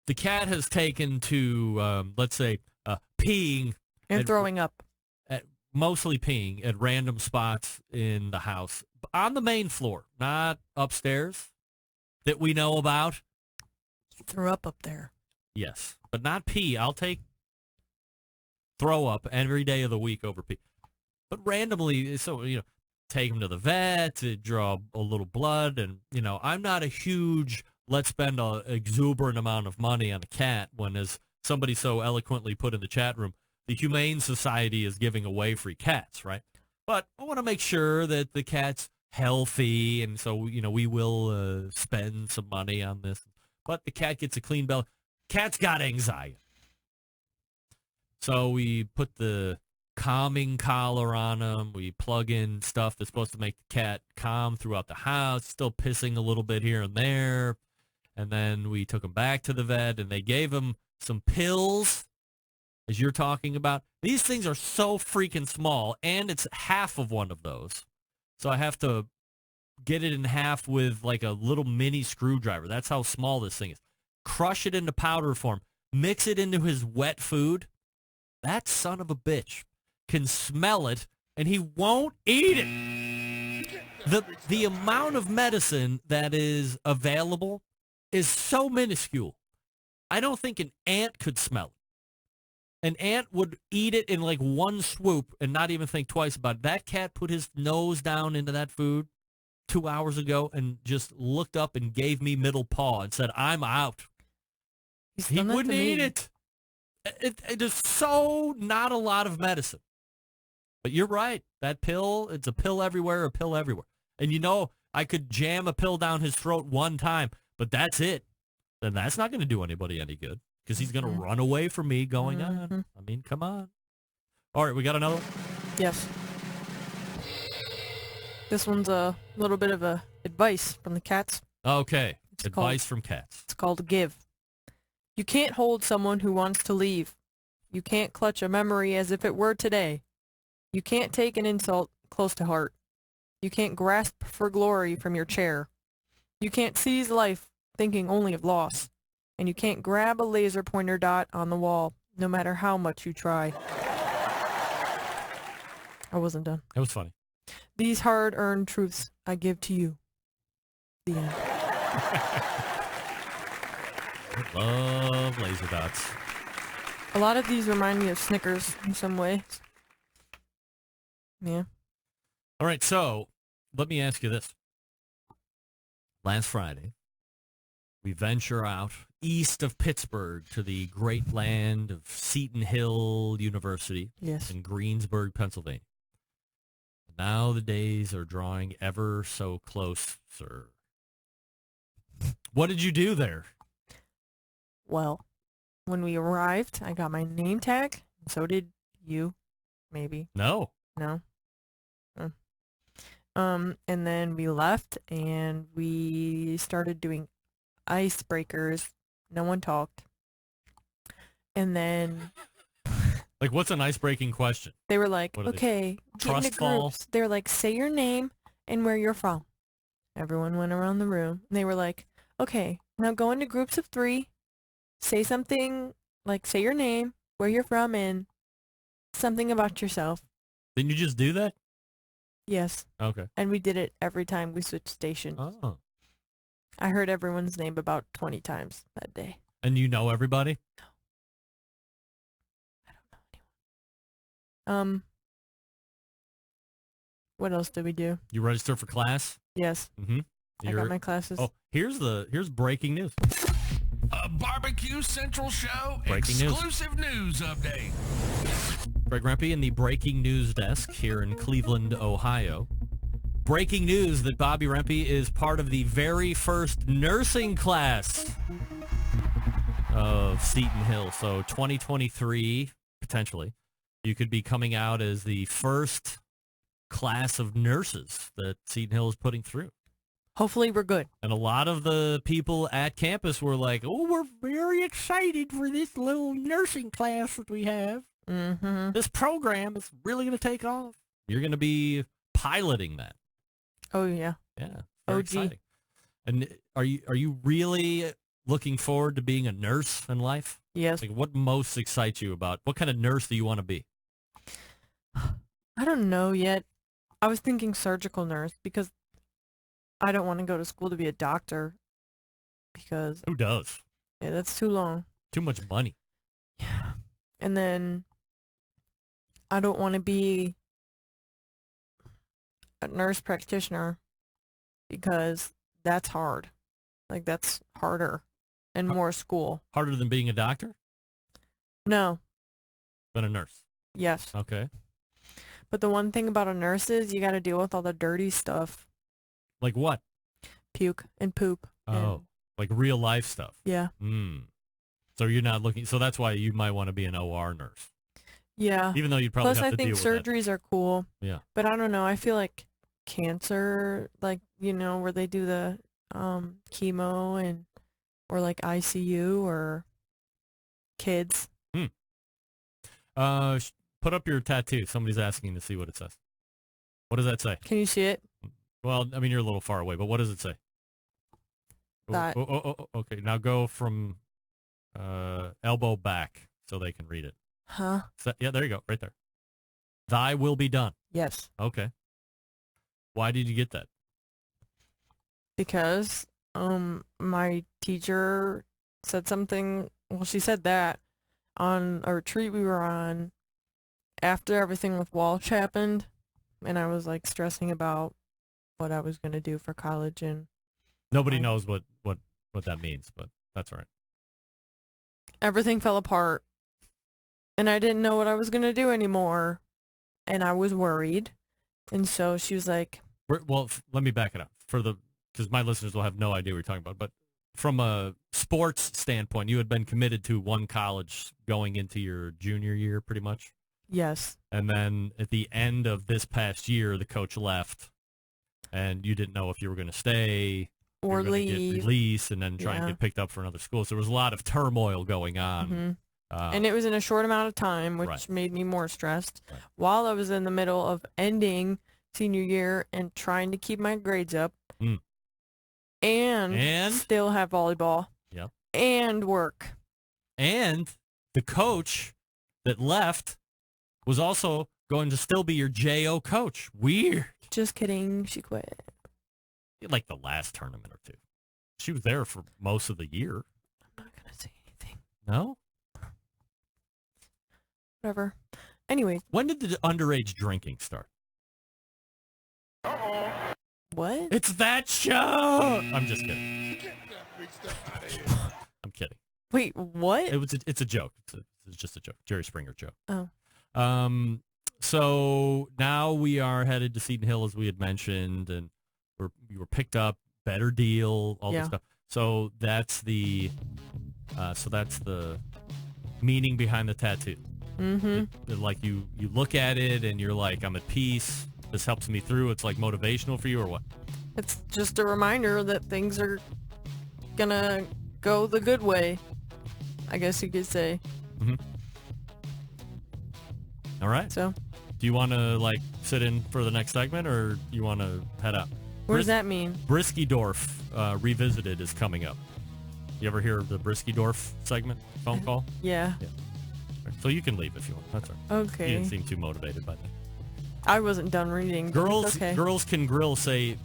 the cat has taken to, let's say, peeing. And throwing up. Mostly peeing at random spots in the house. On the main floor, not upstairs that we know about. He threw up there. Yes, but not pee. I'll take throw up every day of the week over pee. But randomly, so, take him to the vet to draw a little blood. And, I'm not a huge, let's spend an exuberant amount of money on a cat when, as somebody so eloquently put in the chat room, the Humane Society is giving away free cats, right? But I want to make sure that the cat's healthy, and so, we will spend some money on this. But the cat gets a clean belly. Cat's got anxiety. So we put the calming collar on him. We plug in stuff that's supposed to make the cat calm throughout the house, still pissing a little bit here and there. And then we took him back to the vet, and they gave him some pills, as you're talking about. These things are so freaking small, and it's half of one of those. So I have to get it in half with like a little mini screwdriver. That's how small this thing is. Crush it into powder form. Mix it into his wet food. That son of a bitch can smell it, and he won't eat it. The amount of medicine that is available is so minuscule. I don't think an ant could smell it. An ant would eat it in like one swoop and not even think twice about it. That cat put his nose down into that food 2 hours ago and just looked up and gave me middle paw and said, I'm out. He wouldn't eat it. It is so not a lot of medicine. But you're right. That pill, it's a pill everywhere, a pill everywhere. And I could jam a pill down his throat one time, but that's it. Then that's not going to do anybody any good. Because he's going to run away from me going on. I mean, come on. All right, we got another one? Yes. This one's a little bit of advice from the cats. Okay. Advice from cats. It's called Give. You can't hold someone who wants to leave. You can't clutch a memory as if it were today. You can't take an insult close to heart. You can't grasp for glory from your chair. You can't seize life thinking only of loss. And you can't grab a laser pointer dot on the wall, no matter how much you try. I wasn't done. It was funny. These hard-earned truths I give to you. The end. Love laser dots. A lot of these remind me of Snickers in some ways. Yeah. All right, so let me ask you this. Last Friday, we venture out east of Pittsburgh to the great land of Seton Hill University in Greensburg, Pennsylvania. Now the days are drawing ever so closer What did you do there? Well, when we arrived, I got my name tag. And so did you, maybe. No. No. And then we left and we started doing icebreakers. No one talked. And then Like, what's an ice-breaking question? they were like, What are they? okay, get into Trust fall? groups. They were like, say your name and where you're from. Everyone went around the room. And they were like, okay, now go into groups of 3. Say something, like say your name, where you're from, and something about yourself. Didn't you just do that? Yes. Okay. And we did it every time we switched stations. Oh. I heard everyone's name about 20 times that day. And you know everybody? What else did we do? You register for class? Yes. Mm-hmm. I got my classes. Oh, here's breaking news. A Barbecue Central Show Breaking news. exclusive news update. Greg Rempe in the breaking news desk here in Cleveland, Ohio. Breaking news that Bobby Rempe is part of the very first nursing class of Seton Hill. So 2023, potentially, you could be coming out as the first class of nurses that Seton Hill is putting through. Hopefully we're good. And a lot of the people at campus were like, oh, we're very excited for this little nursing class that we have. Mm-hmm. This program is really going to take off. You're going to be piloting that. Oh, yeah. Yeah. Very OG. exciting. And are you really looking forward to being a nurse in life? Yes. Like, what most excites you about? What kind of nurse do you want to be? I don't know yet. I was thinking surgical nurse because I don't want to go to school to be a doctor because... Who does? Yeah, that's too long. Too much money. Yeah. And then I don't want to be a nurse practitioner because that's hard. Like, that's harder and more school. Harder than being a doctor? No. Than a nurse? Yes. Okay. But the one thing about a nurse is you got to deal with all the dirty stuff. Like what? Puke and poop. Oh, like real life stuff. Yeah. So you're not looking, so that's why you might want to be an OR nurse. Yeah. Even though you'd probably Plus, have to I think deal with surgeries are cool. Yeah. But I don't know. I feel like cancer, like, you know, where they do the chemo and, or like ICU or kids. Put up your tattoo. Somebody's asking to see what it says. What does that say? Can you see it? Well, I mean, you're a little far away, but what does it say? That. Okay. Now go from elbow back so they can read it. Huh? Yeah, there you go. Right there. Thy will be done. Yes. Okay. Why did you get that? Because my teacher said something, well, she said that on a retreat we were on after everything with Walsh happened, and I was like stressing about what I was going to do for college, and Nobody knows what that means, but that's all right. everything fell apart, and I didn't know what I was going to do anymore, and I was worried, and so she was like... Well, let me back it up because my listeners will have no idea what you're talking about, but from a sports standpoint, you had been committed to one college going into your junior year pretty much? Yes. And then at the end of this past year, the coach left, and you didn't know if you were going to stay or you were gonna leave. get released and then try and Yeah. get picked up for another school. So there was a lot of turmoil going on. Mhm. And it was in a short amount of time, which Right. made me more stressed while I was in the middle of ending senior year and trying to keep my grades up and still have volleyball Yep. and work. And the coach that left was also going to still be your JO coach. Weird. Just kidding. She quit. Like the last tournament or two. She was there for most of the year. I'm not going to say anything. No? Whatever. Anyways. When did the underage drinking start? What? It's that show! I'm just kidding. I'm kidding. Wait, what? It's a joke. It's just a joke. Jerry Springer joke. Oh. So now we are headed to Seton Hill, as we had mentioned, and you were picked up, better deal, all Yeah. this stuff. So that's the meaning behind the tattoo. Mm-hmm. Like you look at it and you're like, I'm at peace. This helps me through. It's like motivational for you, or what? It's just a reminder that things are gonna go the good way, I guess you could say. Mm-hmm. All right. So, do you want to like sit in for the next segment, or you want to head out? what does that mean? Briskydorf Revisited is coming up. You ever hear of the Briskydorf segment phone call? Yeah. So you can leave if you want. That's all right. Okay. You didn't seem too motivated by that. I wasn't done reading. but it's okay. Girls Can Grill say,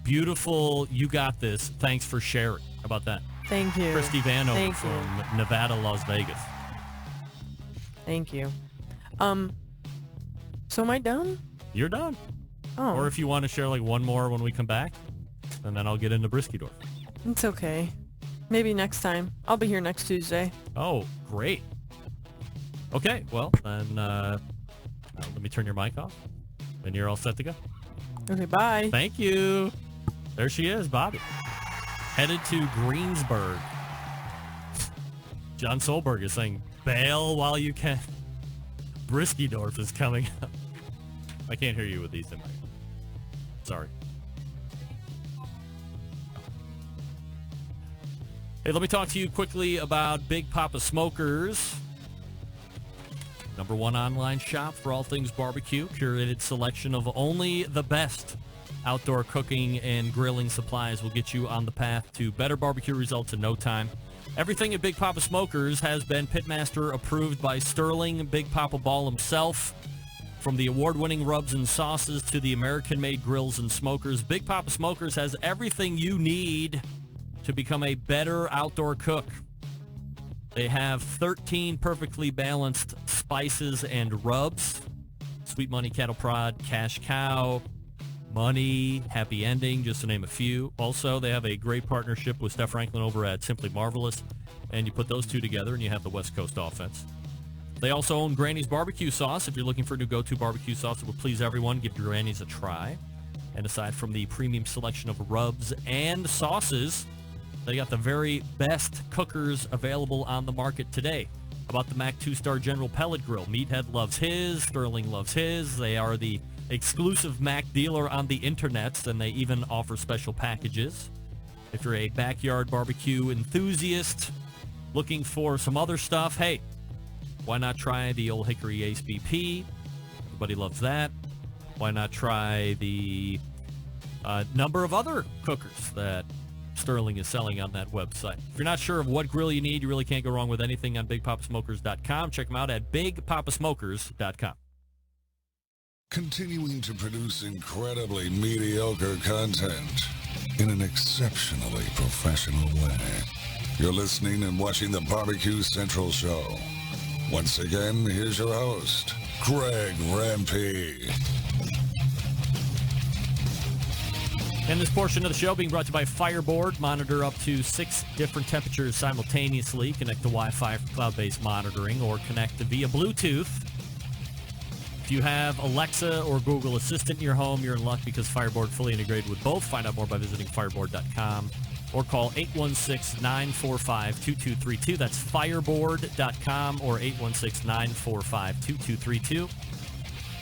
beautiful, you got this. Thanks for sharing. How about that? Thank you. Christy Vanover Thank from you. Nevada, Las Vegas. Thank you. So am I done? You're done. Oh. Or if you want to share like one more when we come back, and then I'll get into Briskydorf. It's okay. Maybe next time. I'll be here next Tuesday. Oh, great. Okay, well, then let me turn your mic off, and you're all set to go. Okay, bye. Thank you. There she is, Bobby. Headed to Greensburg. John Solberg is saying, bail while you can. Briskydorf is coming up. I can't hear you with these in my... Sorry. Hey, let me talk to you quickly about Big Papa Smokers. #1 online shop for all things barbecue. Curated selection of only the best outdoor cooking and grilling supplies will get you on the path to better barbecue results in no time. Everything at Big Papa Smokers has been Pitmaster approved by Sterling Big Papa Ball himself. From the award-winning rubs and sauces to the American-made grills and smokers, Big Papa Smokers has everything you need to become a better outdoor cook. They have 13 perfectly balanced spices and rubs. Sweet Money Cattle Prod, Cash Cow, Money, Happy Ending, just to name a few. Also, they have a great partnership with Steph Franklin over at Simply Marvelous, and you put those two together and you have the West Coast offense. They also own Granny's Barbecue Sauce. If you're looking for a new go-to barbecue sauce that will please everyone, give your Granny's a try. And aside from the premium selection of rubs and sauces, they got the very best cookers available on the market today. About the Mac 2-Star General Pellet Grill. Meathead loves his. Sterling loves his. They are the exclusive Mac dealer on the internet, and they even offer special packages. If you're a backyard barbecue enthusiast looking for some other stuff, hey, why not try the Old Hickory Ace BP? Everybody loves that. Why not try the number of other cookers that Sterling is selling on that website? If you're not sure of what grill you need, you really can't go wrong with anything on BigPapaSmokers.com. Check them out at BigPapaSmokers.com. Continuing to produce incredibly mediocre content in an exceptionally professional way. You're listening and watching the Barbecue Central Show. Once again, here's your host, Greg Rampey. And this portion of the show being brought to you by Fireboard. Monitor up to 6 different temperatures simultaneously. Connect to Wi-Fi for cloud-based monitoring or connect via Bluetooth. If you have Alexa or Google Assistant in your home, you're in luck because Fireboard fully integrated with both. Find out more by visiting fireboard.com or call 816-945-2232. That's fireboard.com or 816-945-2232.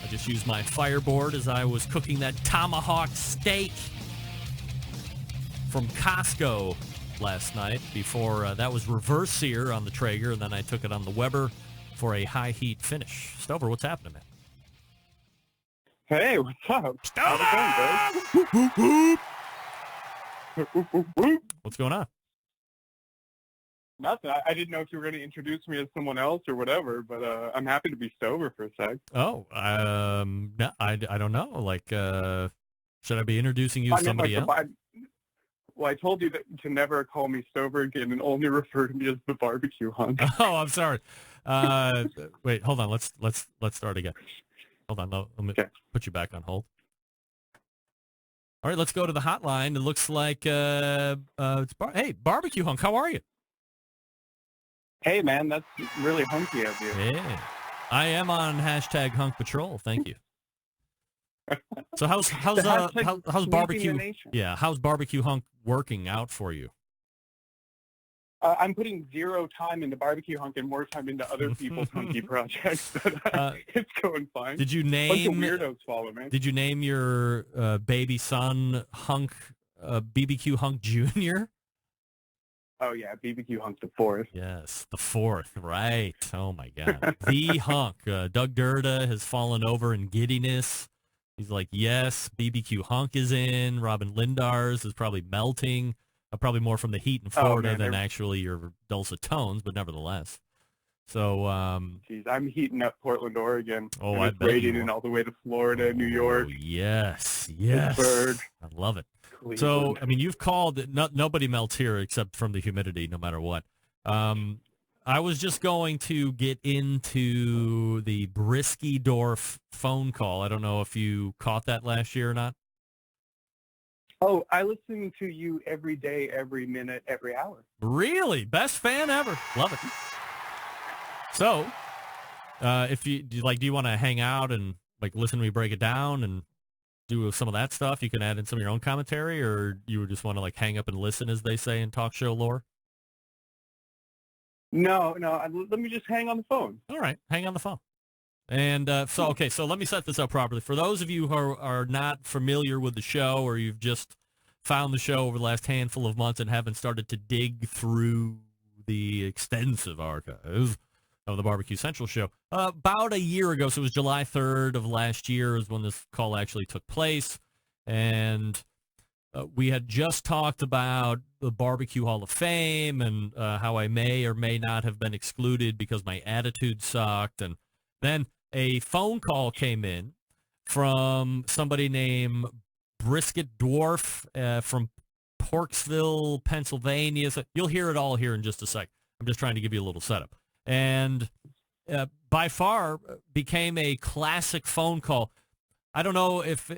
I just used my Fireboard as I was cooking that tomahawk steak from Costco last night before that was reverse sear on the Traeger, and then I took it on the Weber for a high heat finish. Stover, what's happening, man? Hey, what's up? Stover! What's going on? Nothing. I didn't know if you were going to introduce me as someone else or whatever, but I'm happy to be sober for a sec. Oh, no, I don't know. Like, should I be introducing you to somebody else? I told you to never call me sober again and only refer to me as the barbecue hunk. Oh, I'm sorry. Wait, hold on. Let's start again. Hold on. Let me put you back on hold. All right, let's go to the hotline. It looks like hey, barbecue hunk. How are you? Hey, man, that's really hunky of you. Yeah, I am on hashtag Hunk Patrol. Thank you. So how's barbecue? Yeah, how's barbecue hunk working out for you? I'm putting 0 time into barbecue hunk and more time into other people's hunky projects. But it's going fine. Did you Bunch of name weirdos follow me. Did you name your baby son Hunk BBQ Hunk Jr.? Oh yeah, BBQ Hunk the 4th. Yes, the 4th, right. Oh my God. The Hunk. Doug Durda has fallen over in giddiness. He's like, yes, BBQ Hunk is in. Robyn Lindars is probably melting. Probably more from the heat in Florida than actually your dulcet tones, but nevertheless. So, Jeez, I'm heating up Portland, Oregon. Oh, and I it's bet you radiating are. all the way to Florida, New York. Yes. Pittsburgh. I love it. Cleveland. So, I mean, you've called. Nobody melts here except from the humidity, no matter what. I was just going to get into the Briskydorf phone call. I don't know if you caught that last year or not. Oh, I listen to you every day, every minute, every hour. Really? Best fan ever. Love it. So, if you do you want to hang out and like listen to me break it down and do some of that stuff? You can add in some of your own commentary, or you just want to like hang up and listen, as they say in talk show lore? No, let me just hang on the phone. All right, hang on the phone. And so let me set this up properly. For those of you who are not familiar with the show, or you've just found the show over the last handful of months and haven't started to dig through the extensive archives of the Barbecue Central show, about a year ago, so it was July 3rd of last year is when this call actually took place, and we had just talked about the Barbecue Hall of Fame and how I may or may not have been excluded because my attitude sucked, and then a phone call came in from somebody named Brisket Dwarf from Porksville, Pennsylvania. So you'll hear it all here in just a sec. I'm just trying to give you a little setup. And by far became a classic phone call. I don't know if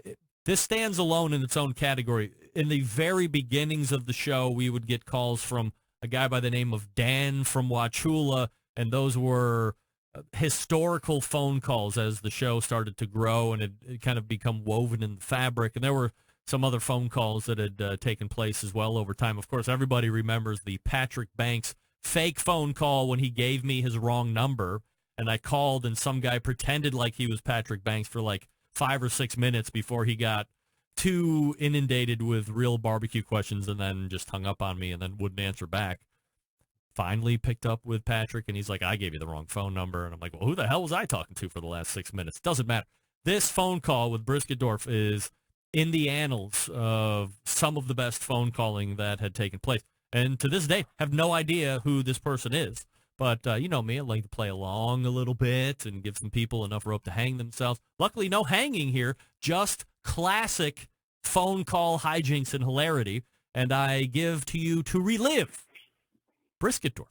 this stands alone in its own category. In the very beginnings of the show, we would get calls from a guy by the name of Dan from Wauchula, and those were historical phone calls as the show started to grow and it kind of become woven in the fabric. And there were some other phone calls that had taken place as well over time. Of course, everybody remembers the Patrick Banks fake phone call when he gave me his wrong number, and I called and some guy pretended like he was Patrick Banks for like 5 or 6 minutes before he got too inundated with real barbecue questions and then just hung up on me and then wouldn't answer back. Finally picked up with Patrick, and he's like, I gave you the wrong phone number. And I'm like, well, who the hell was I talking to for the last 6 minutes? Doesn't matter. This phone call with Briskydorf is in the annals of some of the best phone calling that had taken place. And to this day, have no idea who this person is. But you know me, I like to play along a little bit and give some people enough rope to hang themselves. Luckily, no hanging here, just classic phone call hijinks and hilarity. And I give to you to relive Briskydorf.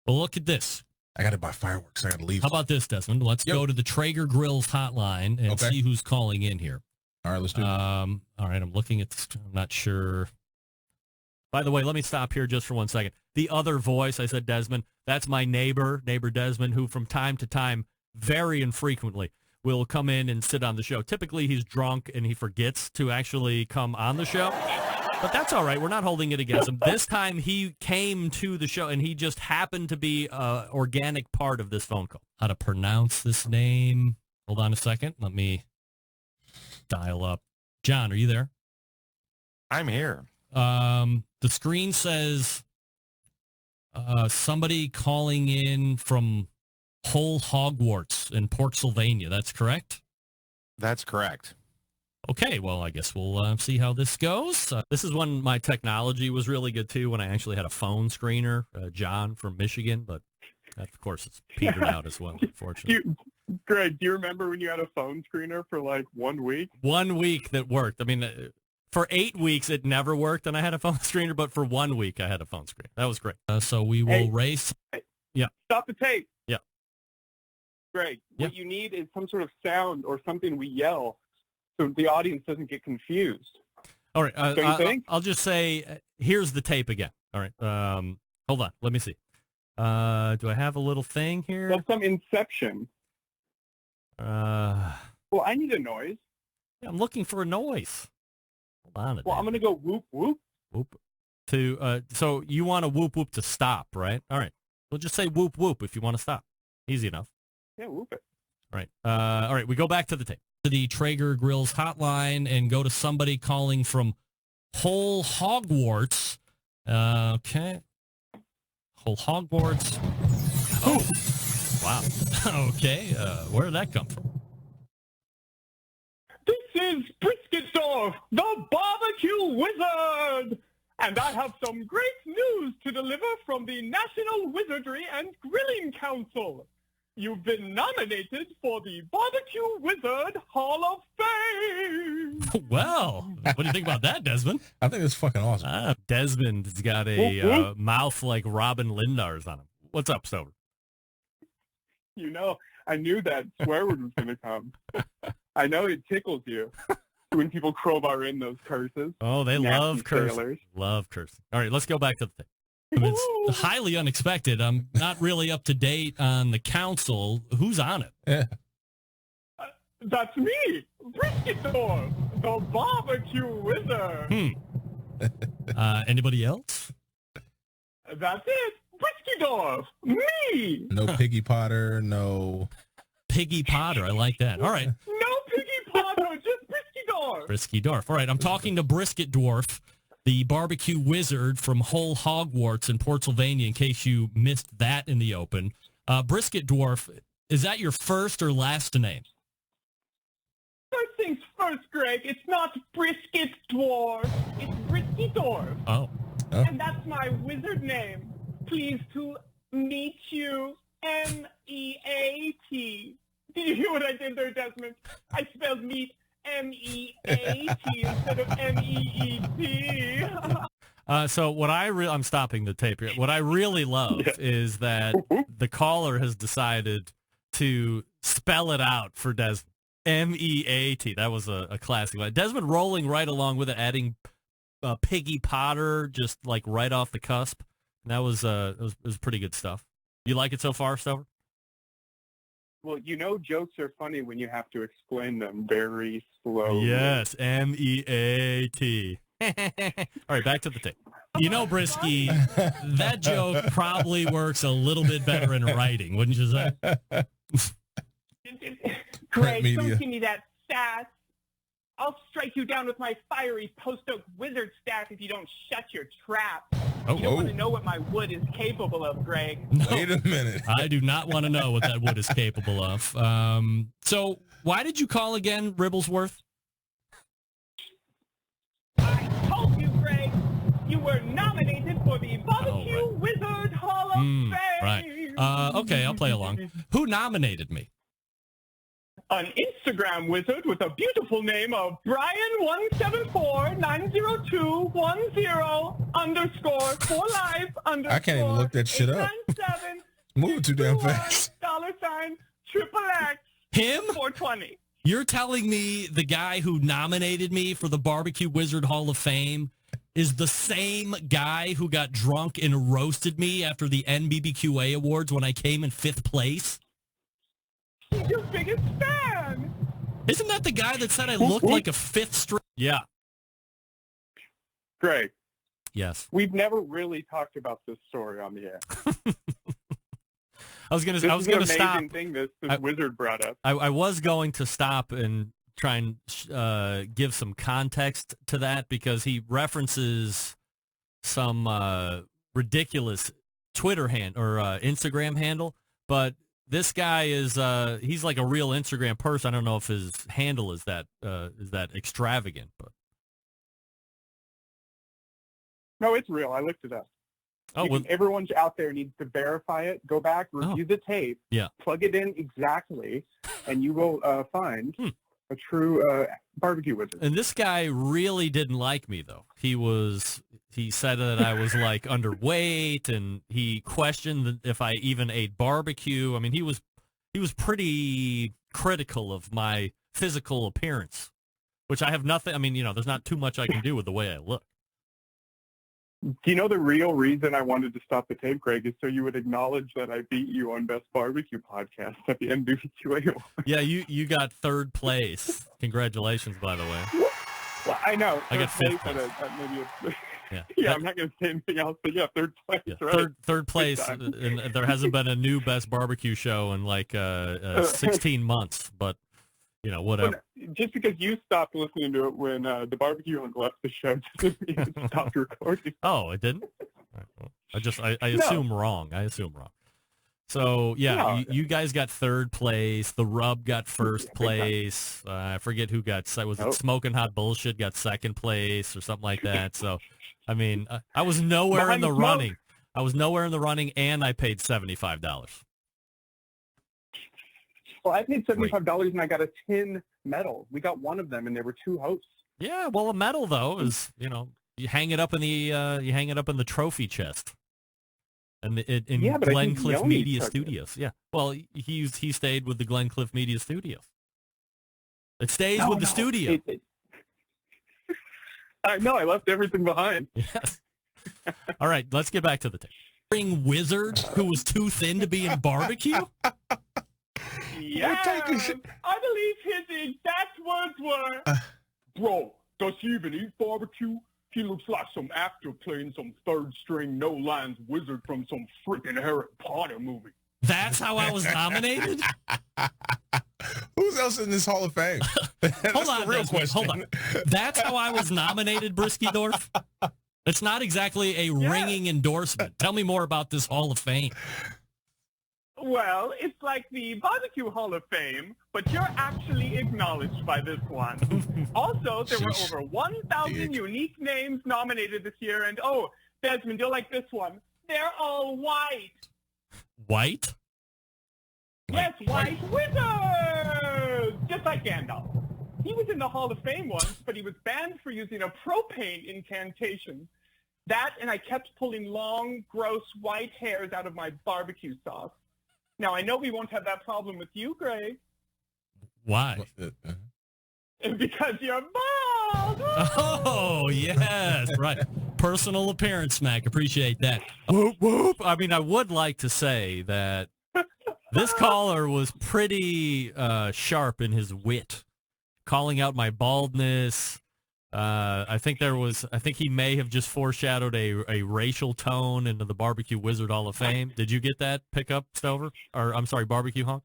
Well, look at this. I got to buy fireworks. I got to leave. How about this, Desmond? Let's go to the Traeger Grills hotline and see who's calling in here. All right, let's do it. All right, I'm looking at this. I'm not sure. By the way, let me stop here just for 1 second. The other voice, I said Desmond, that's my neighbor Desmond, who from time to time, very infrequently, will come in and sit on the show. Typically, he's drunk and he forgets to actually come on the show. But that's all right. We're not holding it against him. This time he came to the show, and he just happened to be an organic part of this phone call. How to pronounce this name? Hold on a second. Let me dial up. John, are you there? I'm here. The screen says somebody calling in from Whole Hogwarts in Porksylvania. That's correct? That's correct. Okay, well, I guess we'll see how this goes. This is when my technology was really good, too, when I actually had a phone screener, John from Michigan, but that, of course, it's petered out as well, unfortunately. Greg, do you remember when you had a phone screener for like 1 week? 1 week that worked. I mean, for 8 weeks, it never worked, and I had a phone screener, but for 1 week, I had a phone screener. That was great. So we will race. Yeah. Stop the tape. Yeah. Greg, what you need is some sort of sound or something we yell so the audience doesn't get confused. All right. Don't you think? I'll just say, here's the tape again. All right. Hold on. Let me see. Do I have a little thing here? That's some Inception. Well, I need a noise. I'm looking for a noise. Hold on. Well, I'm going to go whoop, whoop. Whoop. So you want a whoop whoop to stop, right? All right. We'll just say whoop whoop if you want to stop. Easy enough. Yeah, whoop it. Right. All right. We go back to the tape. To the Traeger Grills hotline and go to somebody calling from Whole Hogwarts. Okay. Whole Hogwarts. Oh, wow. Okay. Where did that come from? This is Brisketdorf, the barbecue wizard, and I have some great news to deliver from the National Wizardry and Grilling Council. You've been nominated for the Barbecue Wizard Hall of Fame. Well, what do you think about that, Desmond? I think it's fucking awesome. Desmond's got a mouth like Robyn Lindars on him. What's up, Stover? You know, I knew that swear word was going to come. I know it tickles you when people crowbar in those curses. Oh, they Nasty love cursing. sailors. Love cursing. All right, let's go back to the thing. I mean, it's highly unexpected. I'm not really up to date on the council. Who's on it? Yeah. That's me, Brisketdorf, the barbecue wizard. Anybody else? That's it, Brisketdorf, me. No Piggy Potter, no... Piggy Potter, I like that. All right. No Piggy Potter, just Brisketdorf. Brisketdorf. All right, I'm talking to Brisketdorf, the barbecue wizard from Whole Hogwarts in Pennsylvania, in case you missed that in the open. Brisketdorf, is that your first or last name? First things first, Greg. It's not Brisketdorf. It's Brisketdorf. Oh. And that's my wizard name. Pleased to meet you, M-E-A-T. Did you hear what I did there, Desmond? I spelled meat M-E-A-T instead of M-E-E-T. So what I'm stopping the tape here. What I really love is that the caller has decided to spell it out for Desmond. M-E-A-T. That was a classic one. Desmond rolling right along with it, adding Piggy Potter just like right off the cusp. And that was pretty good stuff. You like it so far, Stover? Well, you know jokes are funny when you have to explain them very slowly. Yes, M-E-A-T. All right, back to the tape. You know, Brisky, that joke probably works a little bit better in writing, wouldn't you say? Greg, media. don't give me that sass. I'll strike you down with my fiery post-oak wizard staff if you don't shut your trap. You don't want to know what my wood is capable of, Greg. No, Wait a minute. I do not want to know what that wood is capable of. So why did you call again, Ribblesworth? I told you, Greg, you were nominated for the Barbecue Wizard Hall of Fame. Right. Okay, I'll play along. Who nominated me? An Instagram wizard with a beautiful name of Brian174902104_. I can't even look that shit up. Moving too damn fast. $XXX. Him? 420. You're telling me the guy who nominated me for the Barbecue Wizard Hall of Fame is the same guy who got drunk and roasted me after the NBBQA Awards when I came in 5th place? He's your biggest fan. Isn't that the guy that said I looked like a 5th string? Yeah. Greg. Yes. We've never really talked about this story on the air. I was going to stop. Amazing thing this wizard brought up. I was going to stop and try and give some context to that because he references some ridiculous Twitter or Instagram handle, but this guy is he's like a real Instagram person. I don't know if his handle is that extravagant, but no, it's real. I looked it up. Oh, well, everyone out there needs to verify it. Go back, review the tape, plug it in exactly, and you will find a true barbecue wizard. And this guy really didn't like me, though. He said that I was like underweight, and he questioned if I even ate barbecue. I mean, he was pretty critical of my physical appearance, which I have nothing. I mean, there's not too much I can do with the way I look. Do you know the real reason I wanted to stop the tape, Greg, is so you would acknowledge that I beat you on Best Barbecue Podcast at the NBBQA Awards. Yeah, you got 3rd place. Congratulations, by the way. Well, I know. I got 5th place. Yeah, I'm not going to say anything else, but yeah, third place, right? Third place, and there hasn't been a new Best Barbecue show in like 16 months, but, whatever. But just because you stopped listening to it when the barbecue hunk left the show doesn't mean it stopped recording. Oh, it didn't? I assume wrong. So, you guys got third place. The Rub got first place. I forget who got second. Was it Smoking Hot Bullshit got second place or something like that? So, I mean, I was nowhere in the running. And I paid $75. Well, I paid $75 and I got a tin medal. We got one of them, and there were 2 hosts. Yeah, well, a medal though is you hang it up in the trophy chest. And in Glencliff Media Studios. Yeah. Well, he stayed with the Glencliff Media Studios. It stays with the studio. I know. I left everything behind. Yes. All right. Let's get back to the thing. Wizard who was too thin to be in barbecue? Yeah. I believe his exact words were, bro, does he even eat barbecue? He looks like some actor playing some third-string, no-lines wizard from some freaking Harry Potter movie. That's how I was nominated? Who's else in this Hall of Fame? Hold on, real question. Hold on. That's how I was nominated, Briskydorf? It's not exactly a ringing endorsement. Tell me more about this Hall of Fame. Well, it's like the Barbecue Hall of Fame, but you're actually acknowledged by this one. Also, there were over 1,000 unique names nominated this year, and Desmond, you'll like this one. They're all white. White? Yes, white wizards! Just like Gandalf. He was in the Hall of Fame once, but he was banned for using a propane incantation. That, and I kept pulling long, gross white hairs out of my barbecue sauce. Now, I know we won't have that problem with you, Greg. Why? Because you're bald! Oh, yes, right. Personal appearance smack. Appreciate that. Whoop, whoop. I mean, I would like to say that this caller was pretty sharp in his wit, calling out my baldness. I think he may have just foreshadowed a racial tone into the Barbecue Wizard Hall of Fame. Did you get that pickup, Stover? Or, I'm sorry, Barbecue Hunk?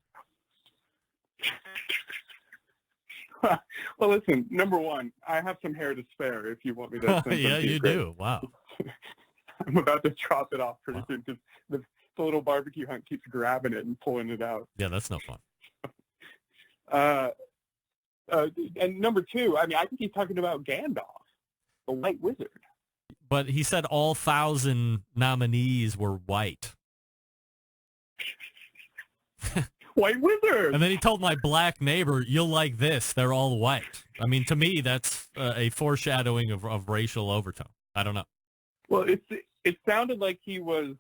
Well, listen, number one, I have some hair to spare if you want me to. Yeah, you do. Wow. I'm about to drop it off pretty soon because the little Barbecue Hunk keeps grabbing it and pulling it out. Yeah, that's no fun. And number two, I mean, I think he's talking about Gandalf, the White Wizard. But he said all 1,000 nominees were white. White Wizard! And then he told my black neighbor, you'll like this, they're all white. I mean, to me, that's a foreshadowing of racial overtone. I don't know. Well, it sounded like he was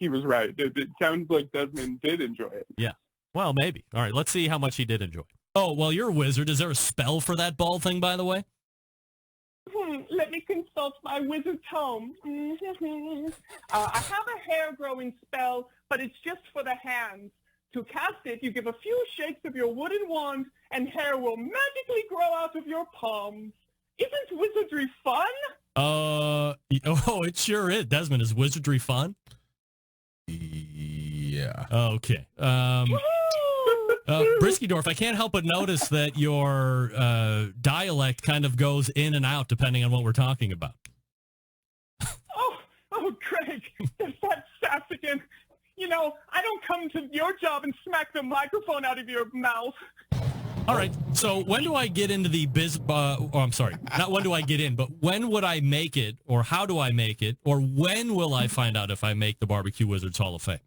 right. It sounds like Desmond did enjoy it. Yeah. Well, maybe. All right, let's see how much he did enjoy it. Oh, well, you're a wizard. Is there a spell for that ball thing, by the way? Let me consult my wizard tome. I have a hair-growing spell, but it's just for the hands. To cast it, you give a few shakes of your wooden wand, and hair will magically grow out of your palms. Isn't wizardry fun? It sure is. Desmond, is wizardry fun? Yeah. Okay. Briskydorf, I can't help but notice that your dialect kind of goes in and out depending on what we're talking about. Oh, Greg, there's that sass again. You know, I don't come to your job and smack the microphone out of your mouth. All right, so when do I get into the I'm sorry, not when do I get in, but when would I make it, or how do I make it, or when will I find out if I make the Barbecue Wizards Hall of Fame?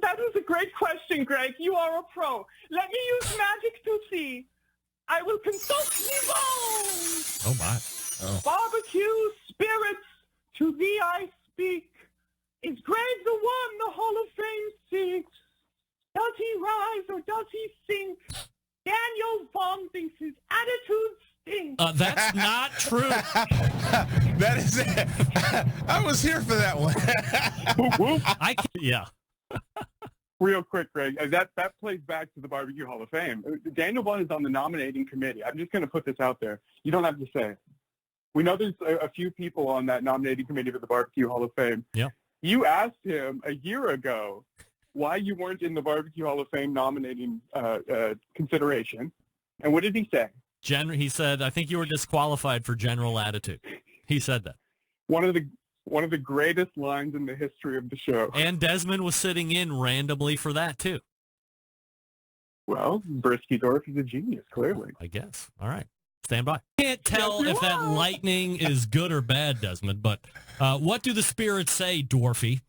That is a great question, Greg. You are a pro. Let me use magic to see. I will consult the bones. Oh, my. Oh. Barbecue spirits, to thee I speak. Is Greg the one the Hall of Fame seeks? Does he rise or does he sink? Daniel Vaughn thinks his attitude stinks. That's not true. That is it. I was here for that one. Yeah. Real quick, Greg, that plays back to the Barbecue Hall of Fame. Daniel Vaughn is on the nominating committee. I'm just going to put this out there. You don't have to say it. We know there's a few people on that nominating committee for the Barbecue Hall of Fame. Yeah. You asked him a year ago why you weren't in the Barbecue Hall of Fame nominating consideration. And what did he say? He said, I think you were disqualified for general attitude. He said that. One of the greatest lines in the history of the show. And Desmond was sitting in randomly for that, too. Well, Brisky-Dorf is a genius, clearly. I guess. All right. Stand by. Can't tell if that lightning is good or bad, Desmond, but what do the spirits say, Dwarfy?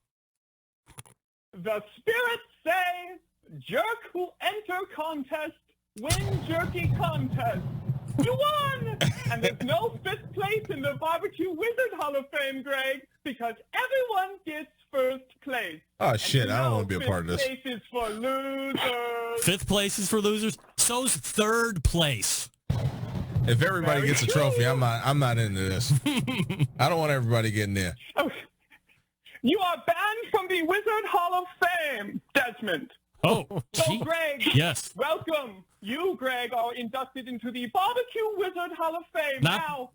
The spirits say, jerk who enter contest, win jerky contest. You won! And there's no fifth place in the Barbecue Wizard Hall of Fame, Greg, because everyone gets first place. Oh, shit. I don't want to be a part of this. Fifth place is for losers. Fifth place is for losers? So's third place. If everybody gets a trophy, I'm not into this. I don't want everybody getting there. Oh, you are banned from the Wizard Hall of Fame, Desmond. Oh, so Greg, yes. Welcome. You, Greg, are inducted into the Barbecue Wizard Hall of Fame.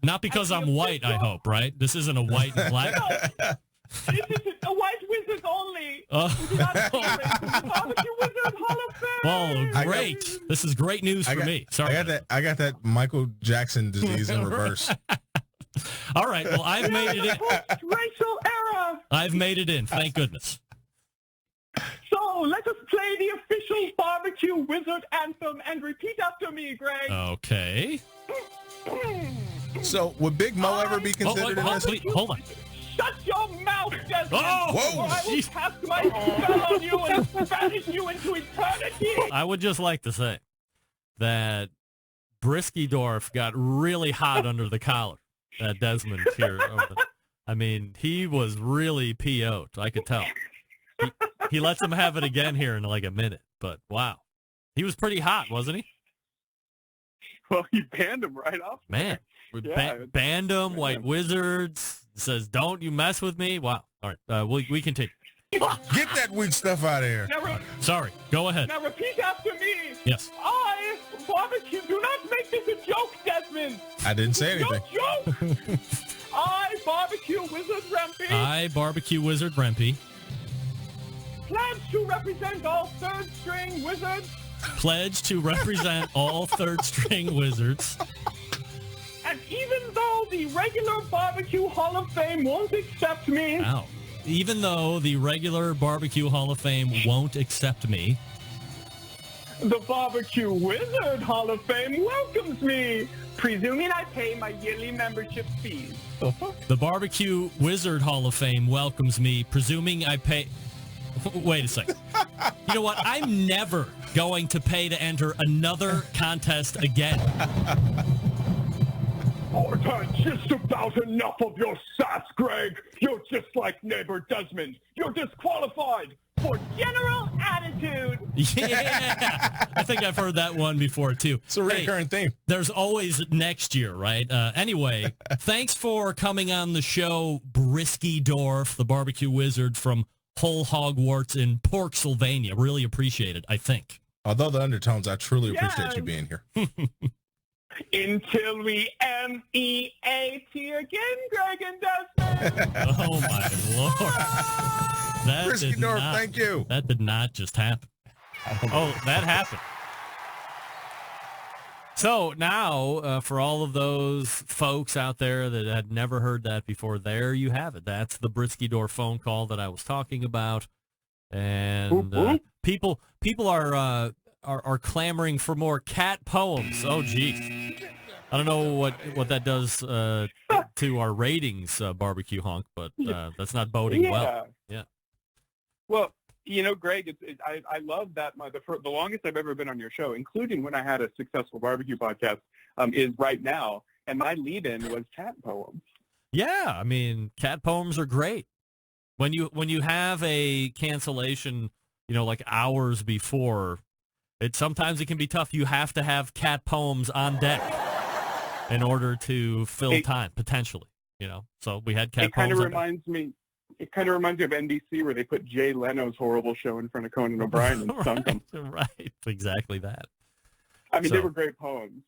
Not because I'm white, I hope, right? This isn't a white and black. No, this is a white wizard only. We do not celebrate the Barbecue Wizard Hall of Fame. Oh, great. This is great news for me. Sorry. I got that Michael Jackson disease in reverse. All right. Well, I've made it in. Racial era. I've made it in. Thank goodness. So let us play the official Barbecue Wizard anthem and repeat after me, Greg. Okay. So would Big Mo ever be considered in this? Hold on. Shut your mouth, Desmond! Oh, whoa! Or I will cast my spell on you and banish you into eternity! I would just like to say that Brisky-Dorf got really hot under the collar at Desmond here. I mean, he was really PO'd. I could tell. He lets him have it again here in like a minute, but wow. He was pretty hot, wasn't he? Well, he banned him right off. Man, banned him, White Wizards, says, don't you mess with me. Wow. All right, we continue. Get that weak stuff out of here. Sorry, go ahead. Now repeat after me. Yes. I, Barbecue, do not make this a joke, Desmond. I didn't say anything. No joke. I, Barbecue Wizard Rempy. I, Barbecue Wizard Rempy. Pledge to represent all third-string wizards. Pledge to represent all third-string wizards. And even though the regular Barbecue Hall of Fame won't accept me... Wow. Even though the regular Barbecue Hall of Fame won't accept me... The Barbecue Wizard Hall of Fame welcomes me, presuming I pay my yearly membership fees. The Barbecue Wizard Hall of Fame welcomes me, presuming I pay... Wait a second. You know what? I'm never going to pay to enter another contest again. I've had just about enough of your sass, Greg. You're just like neighbor Desmond. You're disqualified for general attitude. Yeah. I think I've heard that one before, too. It's a recurring theme. There's always next year, right? Anyway, thanks for coming on the show, Brisky-Dorf, the Barbecue Wizard from Whole Hogwarts in Porksylvania. Really appreciate it, I think. Although the undertones, I truly appreciate you being here. Until we M-E-A-T again, Greg and Desmond. Oh, my Lord. That Brisky-Dorf, thank you. That did not just happen. Oh, that happened. So now, for all of those folks out there that had never heard that before, there you have it. That's the Brisky-Dorf phone call that I was talking about, and people are clamoring for more cat poems. Oh, geez. I don't know what that does to our ratings, Barbecue Honk, but that's not boding well. Yeah. Well, you know, Greg, I love that. The longest I've ever been on your show, including when I had a successful barbecue podcast, is right now. And my lead-in was cat poems. Yeah, I mean, cat poems are great. When you have a cancellation, you know, like hours before, sometimes it can be tough. You have to have cat poems on deck in order to fill time, potentially. You know, so we had cat poems. It kind of reminds me of NBC where they put Jay Leno's horrible show in front of Conan O'Brien and sunk him. Right, exactly that. I mean, they were great poems.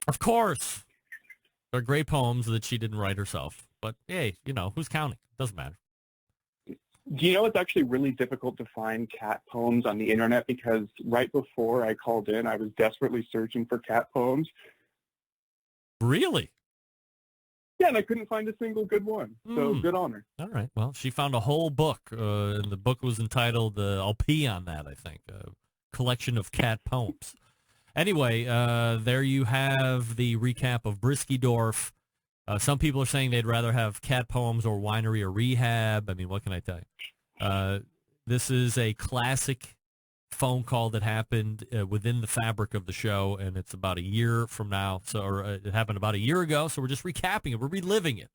Of course. They're great poems that she didn't write herself. But, hey, who's counting? Doesn't matter. Do you know it's actually really difficult to find cat poems on the internet? Because right before I called in, I was desperately searching for cat poems. Really? Yeah, and I couldn't find a single good one. So good on her. All right. Well, she found a whole book, and the book was entitled, I'll pee on that, I think, a collection of cat poems. Anyway, there you have the recap of Briskydorf. Some people are saying they'd rather have cat poems or winery or rehab. I mean, what can I tell you? This is a classic phone call that happened within the fabric of the show, and it's about a year from now. It happened about a year ago, so we're just recapping it. We're reliving it.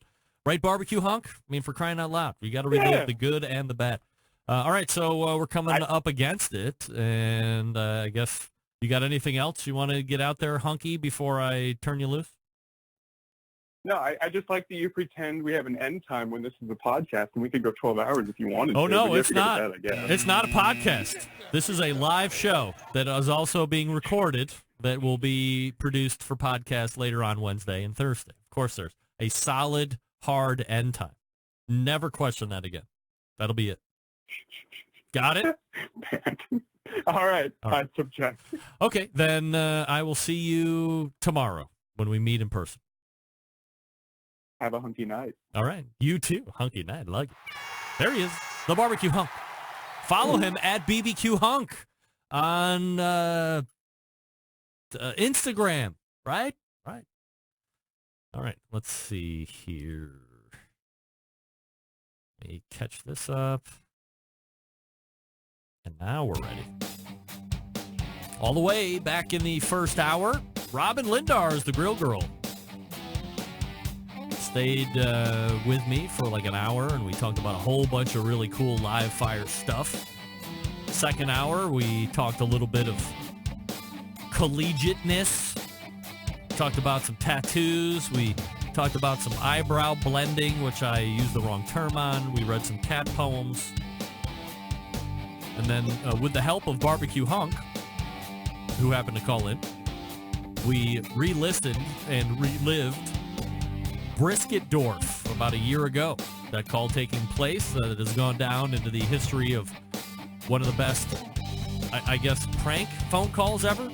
Right, Barbecue Hunk? I mean, for crying out loud. You got to relive the good and the bad. All right, so we're coming up against it, and I guess you got anything else you want to get out there, Hunky, before I turn you loose? No, I just like that you pretend we have an end time when this is a podcast, and we could go 12 hours if you wanted Oh, to. no, it's not. Bed, I guess. It's not a podcast. This is a live show that is also being recorded that will be produced for podcast later on Wednesday and Thursday. Of course, there's a solid, hard end time. Never question that again. That'll be it. Got it? All right. I subject. Okay, then I will see you tomorrow when we meet in person. Have a hunky night. All right. You too. Hunky night. I like it. There he is. The Barbecue Hunk. Follow him at BBQ Hunk on Instagram. Right? Right. All right. Let's see here. Let me catch this up. And now we're ready. All the way back in the first hour, Robyn Lindars, the Grill Girl, stayed with me for like an hour, and we talked about a whole bunch of really cool live fire stuff. Second hour, we talked a little bit of collegiateness. Talked about some tattoos. We talked about some eyebrow blending, which I used the wrong term on. We read some cat poems. And then with the help of Barbecue Hunk, who happened to call in, we re-listened and relived Briskydorf about a year ago. That call taking place that has gone down into the history of one of the best, I guess, prank phone calls ever?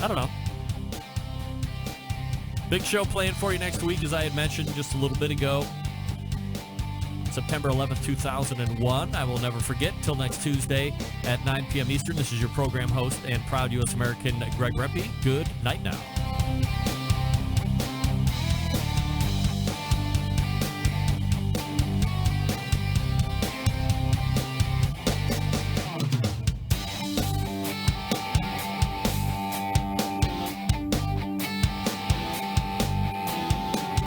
I don't know. Big show playing for you next week, as I had mentioned just a little bit ago. September 11th, 2001. I will never forget. Till next Tuesday at 9 p.m. Eastern. This is your program host and proud U.S. American, Greg Rempe. Good night now.